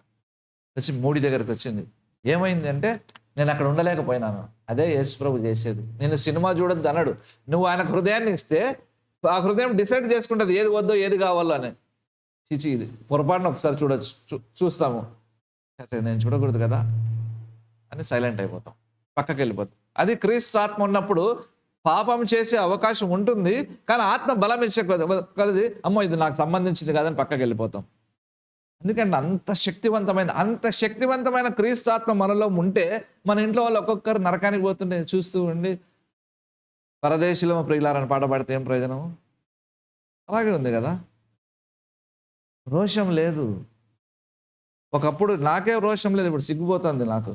వచ్చి మూడి దగ్గరికి వచ్చింది. ఏమైంది అంటే, నేను అక్కడ ఉండలేకపోయినాను. అదే యేసుప్రభు చేసేది. నేను సినిమా చూడొద్దు అన్నాడు. నువ్వు ఆయనకు హృదయాన్ని ఇస్తే ఆ హృదయం డిసైడ్ చేసుకుంటుంది ఏది వద్దో ఏది కావాలో అని. చిచి, ఇది పొరపాటున ఒకసారి చూస్తాము, నేను చూడకూడదు కదా అని సైలెంట్ అయిపోతాం, పక్కకి వెళ్ళిపోతాం. అది క్రీస్తు ఆత్మ ఉన్నప్పుడు పాపం చేసే అవకాశం ఉంటుంది, కానీ ఆత్మ బలం ఇచ్చే కలిది అమ్మో ఇది నాకు సంబంధించింది కాదని పక్కకి వెళ్ళిపోతాం. ఎందుకంటే అంత శక్తివంతమైన క్రీస్తు ఆత్మ మనలో ఉంటే మన ఇంట్లో వాళ్ళు ఒక్కొక్కరు నరకానికి పోతుండే చూస్తూ ఉండి పరదేశులము ప్రియులారని పాట పాడితే ఏం ప్రయోజనం? అలాగే ఉంది కదా. రోషం లేదు. ఒకప్పుడు నాకే రోషం లేదు, ఇప్పుడు సిగ్గుపోతుంది నాకు.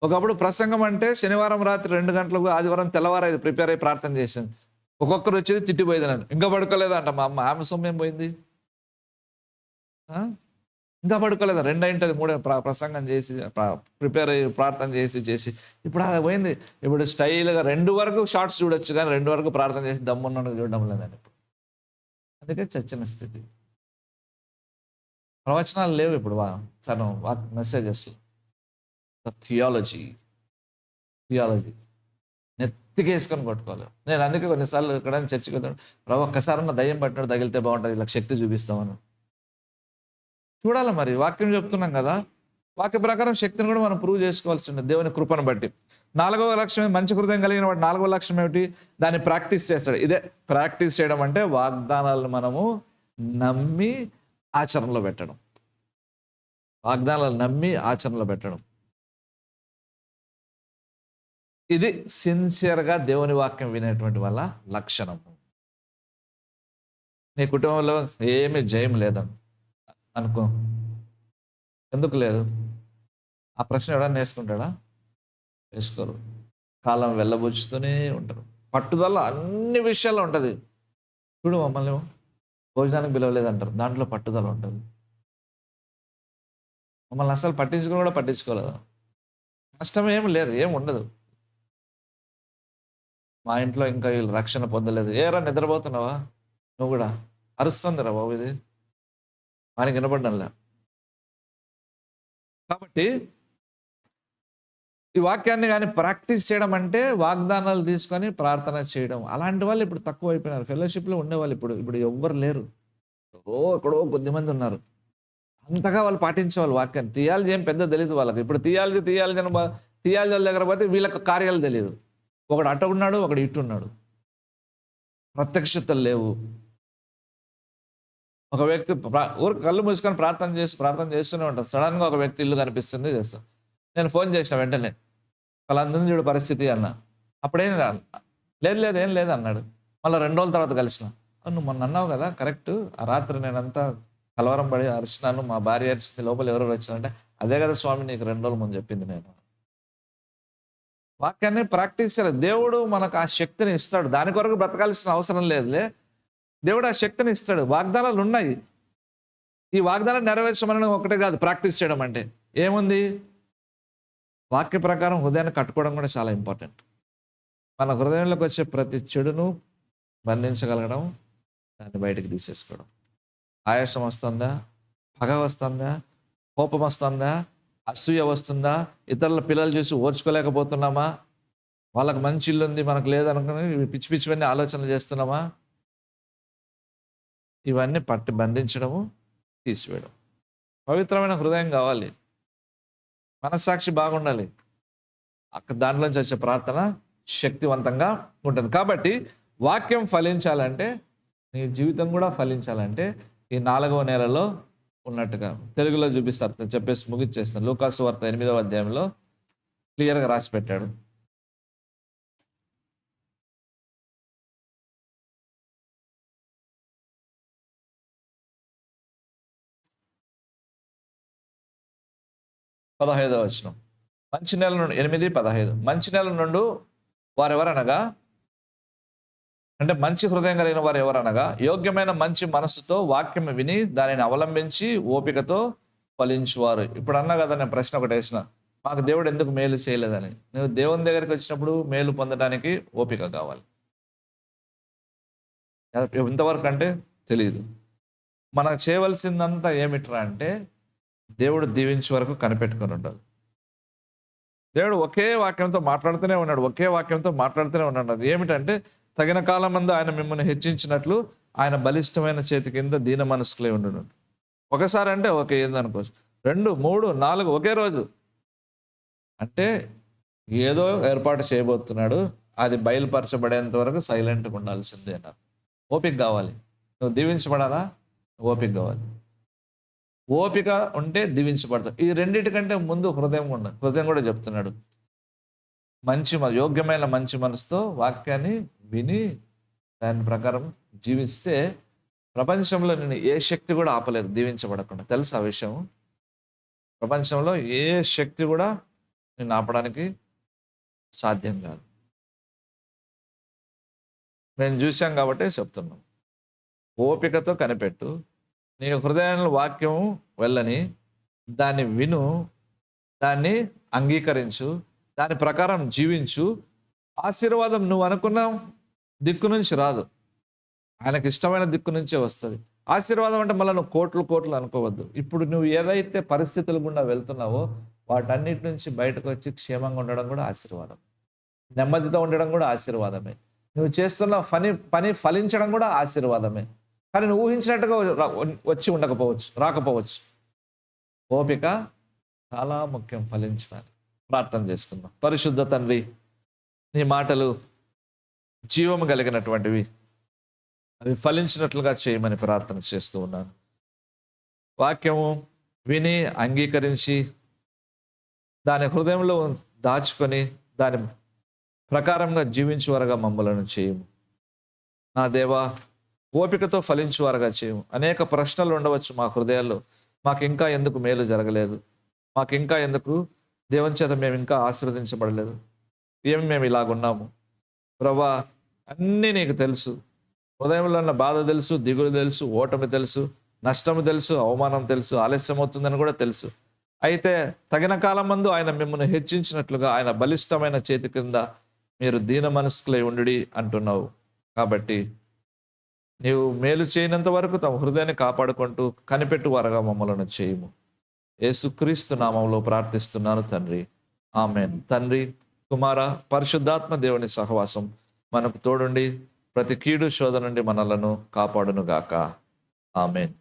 ఒకప్పుడు ప్రసంగం అంటే శనివారం రాత్రి 2 గంటలకు, ఆదివారం తెల్లవారు ప్రిపేర్ అయ్యి ప్రార్థన చేశాను. ఒక్కొక్కరు వచ్చేది తిట్టిపోయేది నన్ను. ఇంకా పడుకోలేదంట మా అమ్మ. ఆమె సొమ్మేం పోయింది? ఇంకా పడుకోలేదా? 2 అయింటుంది, 3 ప్రసంగం చేసి ప్రిపేర్ అయ్యి ప్రార్థన చేసి ఇప్పుడు అది పోయింది. ఇప్పుడు స్టైల్గా 2 వరకు షార్ట్స్ చూడొచ్చు, కానీ 2 వరకు ప్రార్థన చేసి దమ్మున్నాను చూడడం లేదని ఇప్పుడు. అందుకే చచ్చిన స్థితి. ప్రవచనాలు లేవు ఇప్పుడు. మెసేజెస్, థియాలజీ నెత్తికేసుకొని కొట్టుకోవాలి. నేను అందుకే కొన్నిసార్లు ఇక్కడ చర్చికి వెళ్తాను, ప్రభు ఒక్కసారన్నా దయ్యం పట్టినట్టు తగిలితే బాగుంటుంది, ఇలా శక్తి చూపిస్తామని. చూడాలి మరి, వాక్యం చెప్తున్నాం కదా, వాక్య ప్రకారం శక్తిని కూడా మనం ప్రూవ్ చేసుకోవాల్సి ఉంటుంది దేవుని కృపను బట్టి. 4వ లక్ష్యం, మంచి హృదయం కలిగిన వాడు 4వ లక్ష్యం ఏమిటి? దాన్ని ప్రాక్టీస్ చేస్తాడు. ఇదే ప్రాక్టీస్ చేయడం అంటే వాగ్దానాలను మనము నమ్మి ఆచరణలో పెట్టడం. వాగ్దానాలను నమ్మి ఆచరణలో పెట్టడం, ఇది సిన్సియర్గా దేవుని వాక్యం వినేటువంటి వాళ్ళ లక్షణం. నీ కుటుంబంలో ఏమీ జయం లేదని అనుకో, ఎందుకు లేదు? ఆ ప్రశ్న ఎవడన్నా వేసుకుంటాడా? వేసుకోరు. కాలం వెళ్ళబుచ్చుతూనే ఉంటారు. పట్టుదల అన్ని విషయాల్లో ఉంటుంది. చూడు మమ్మల్ని భోజనానికి పిలవలేదంటారు. దాంట్లో పట్టుదల ఉంటుంది. మమ్మల్ని అసలు పట్టించుకుని కూడా పట్టించుకోలేదు. కష్టం ఏమి లేదు, ఏమి ఉండదు. మా ఇంట్లో ఇంకా వీళ్ళు రక్షణ పొందలేదు. ఏరా నిద్రపోతున్నావా? నువ్వు కూడా అరుస్తుందిరా బాబు ఇది. ఆయనకి వినపడ్డంలే. కాబట్టి ఈ వాక్యాన్ని కానీ ప్రాక్టీస్ చేయడం అంటే వాగ్దానాలు తీసుకొని ప్రార్థన చేయడం. అలాంటి వాళ్ళు ఇప్పుడు తక్కువ అయిపోయినారు. ఫెలోషిప్లో ఉండేవాళ్ళు ఇప్పుడు ఎవ్వరు లేరు. ఎక్కడో కొద్దిమంది ఉన్నారు. అంతగా వాళ్ళు పాటించేవాళ్ళు వాక్యాన్ని. థియాలజీ ఏం పెద్ద తెలియదు వాళ్ళకి. ఇప్పుడు థియాలజీ వాళ్ళ దగ్గర పోతే వీళ్ళకి కార్యాలు తెలియదు. ఒకడు అటు ఉన్నాడు, ఒకడు ఇటు ఉన్నాడు. ప్రత్యక్షతలు లేవు. ఒక వ్యక్తి ఊరికి కళ్ళు మూసుకొని ప్రార్థన చేస్తూనే ఉంటారు. సడన్గా ఒక వ్యక్తి ఇల్లు కనిపిస్తుంది, చేస్తాను. నేను ఫోన్ చేసిన వెంటనే, వాళ్ళందరినీ చూడు పరిస్థితి అన్న. అప్పుడేం లేదు ఏం లేదు అన్నాడు. మళ్ళీ 2 రోజుల తర్వాత కలిసిన. నువ్వు మొన్న అన్నావు కదా కరెక్ట్. ఆ రాత్రి నేనంతా కలవరం పడి అరిచినాను, మా భార్య అరిచింది, లోపల ఎవరెవరు వచ్చినారంటే అదే కదా స్వామి నీకు 2 రోజుల ముందు చెప్పింది నేను. వాక్యాన్ని ప్రాక్టీస్ చేయాలి. దేవుడు మనకు ఆ శక్తిని ఇస్తాడు. దాని కొరకు బ్రతకాల్సిన అవసరం లేదులే. దేవుడు ఆ శక్తిని ఇస్తాడు. వాగ్దానాలు ఉన్నాయి. ఈ వాగ్దానం నెరవేర్చమని ఒకటే కాదు ప్రాక్టీస్ చేయడం అంటే. ఏముంది? వాక్య ప్రకారం హృదయాన్ని కట్టుకోవడం కూడా చాలా ఇంపార్టెంట్. మన హృదయంలోకి వచ్చే ప్రతి చెడును బంధించగలగడం, దాన్ని బయటకు తీసేసుకోవడం. ఆయాసం వస్తుందా? పగ వస్తుందా? కోపం వస్తుందా? అసూయ వస్తుందా? ఇతరుల పిల్లలు చూసి ఓర్చుకోలేకపోతున్నామా? వాళ్ళకి మంచి ఇల్లు ఉంది, మనకు లేదనుకుని పిచ్చి పిచ్చివన్నీ ఆలోచనలు చేస్తున్నామా? ఇవన్నీ పట్టి బంధించడము, తీసివేయడం. పవిత్రమైన హృదయం కావాలి. మనస్సాక్షి బాగుండాలి. దాంట్లోంచి వచ్చే ప్రార్థన శక్తివంతంగా ఉంటుంది. కాబట్టి వాక్యం ఫలించాలంటే, నీ జీవితం కూడా ఫలించాలంటే ఈ 4వ నెలలో ఉన్నట్టుగా తెలుగులో చూపిస్తారు. చెప్పేసి ముగిచ్చేస్తాను. లూకాసు వార్త 8వ అధ్యాయంలో క్లియర్గా రాసి పెట్టాడు. పదహైదవ వచనం. మంచి నెల నుండి 8:15 మంచి నెల నుండి వారెవరనగా, అంటే మంచి హృదయం కలిగిన వారు ఎవరనగా, యోగ్యమైన మంచి మనసుతో వాక్యం విని దానిని అవలంబించి ఓపికతో ఫలించువారు. ఇప్పుడు అన్నా కదా, నేను ప్రశ్న ఒకటి వేసిన, మాకు దేవుడు ఎందుకు మేలు చేయలేదని. నువ్వు దేవుని దగ్గరికి వచ్చినప్పుడు మేలు పొందడానికి ఓపిక కావాలి. ఇంతవరకు అంటే తెలియదు. మనకు చేయవలసిందంతా ఏమిట్రా అంటే, దేవుడు దీవించే వరకు కనిపెట్టుకొని ఉండాలి. దేవుడు ఒకే వాక్యంతో మాట్లాడుతూనే ఉన్నాడు. అది ఏమిటంటే, తగిన కాలం మందు ఆయన మిమ్మల్ని హెచ్చించినట్లు ఆయన బలిష్టమైన చేతి కింద దీన మనసుకులే ఉండు. ఒకసారి అంటే ఓకే ఏందనుకోవచ్చు, 2, 3, 4 ఒకే రోజు అంటే ఏదో ఏర్పాటు చేయబోతున్నాడు. అది బయలుపరచబడేంత వరకు సైలెంట్గా ఉండాల్సిందే అన్నారు. ఓపిక కావాలి. నువ్వు దీవించబడాలా? ఓపిక కావాలి. ఓపిక ఉంటే దీవించబడతావు. ఈ రెండింటికంటే ముందు హృదయం కూడా చెప్తున్నాడు. యోగ్యమైన మంచి మనసుతో వాక్యాన్ని విని దాని ప్రకారం జీవిస్తే ప్రపంచంలో నేను ఏ శక్తి కూడా ఆపలేదు దీవించబడకుండా. తెలుసు ఆ విషయం? ప్రపంచంలో ఏ శక్తి కూడా నేను ఆపడానికి సాధ్యం కాదు. మేము చూసాం కాబట్టి చెప్తున్నాం. ఓపికతో కనిపెట్టు. నీ హృదయంలో వాక్యం వెళ్ళని, దాన్ని విను, దాన్ని అంగీకరించు, దాని ప్రకారం జీవించు. ఆశీర్వాదం నువ్వు అనుకున్న దిక్కు నుంచి రాదు, ఆయనకి ఇష్టమైన దిక్కు నుంచే వస్తుంది. ఆశీర్వాదం అంటే మళ్ళీ నువ్వు కోట్లు అనుకోవద్దు. ఇప్పుడు నువ్వు ఏదైతే పరిస్థితులు గుండా వెళ్తున్నావో వాటన్నిటి నుంచి బయటకు వచ్చి క్షేమంగా ఉండడం కూడా ఆశీర్వాదం. నెమ్మదితో ఉండడం కూడా ఆశీర్వాదమే. నువ్వు చేస్తున్న పని ఫలించడం కూడా ఆశీర్వాదమే. కానీ నువ్వు ఊహించినట్టుగా వచ్చి రాకపోవచ్చు. ఓపిక చాలా ముఖ్యం ఫలించడానికి. ప్రార్థన చేసుకుందాం. పరిశుద్ధ తండ్రి, నీ మాటలు జీవము కలిగినటువంటివి, అవి ఫలించినట్లుగా చేయమని ప్రార్థన చేస్తూ ఉన్నాను. వాక్యము విని అంగీకరించి దాని హృదయంలో దాచుకొని దాని ప్రకారంగా జీవించువారుగా మమ్మలను చేయము. నా దేవా, ఓపికతో ఫలించువారుగా చేయము. అనేక ప్రశ్నలు ఉండవచ్చు మా హృదయాల్లో. మాకు ఇంకా ఎందుకు మేలు జరగలేదు, మాకు ఇంకా ఎందుకు దేవుని చేత మేము ఇంకా ఆశీర్వదించబడలేదు, ఏమి మేము ఇలాగున్నాము ప్రభా, అన్నీ నీకు తెలుసు. ఉదయంలో ఉన్న బాధ తెలుసు, దిగులు తెలుసు, ఓటమి తెలుసు, నష్టము తెలుసు, అవమానం తెలుసు, ఆలస్యం అవుతుందని కూడా తెలుసు. అయితే తగిన కాలం మందు ఆయన మిమ్మల్ని హెచ్చించినట్లుగా ఆయన బలిష్టమైన చేతి కింద మీరు దీన మనస్కులై ఉండి అంటున్నావు. కాబట్టి నీవు మేలు చేయనంత వరకు తమ హృదయాన్ని కాపాడుకుంటూ కనిపెట్టు వారగా మమ్మలను చేయము. యేసుక్రీస్తు నామంలో ప్రార్థిస్తున్నాను తండ్రి, ఆమెన్. తండ్రి, కుమార, పరిశుద్ధాత్మ దేవుని సహవాసం మనకు తోడుండి ప్రతి కీడు శోధ నుండి మనలను కాపాడును గాక. ఆమెన్.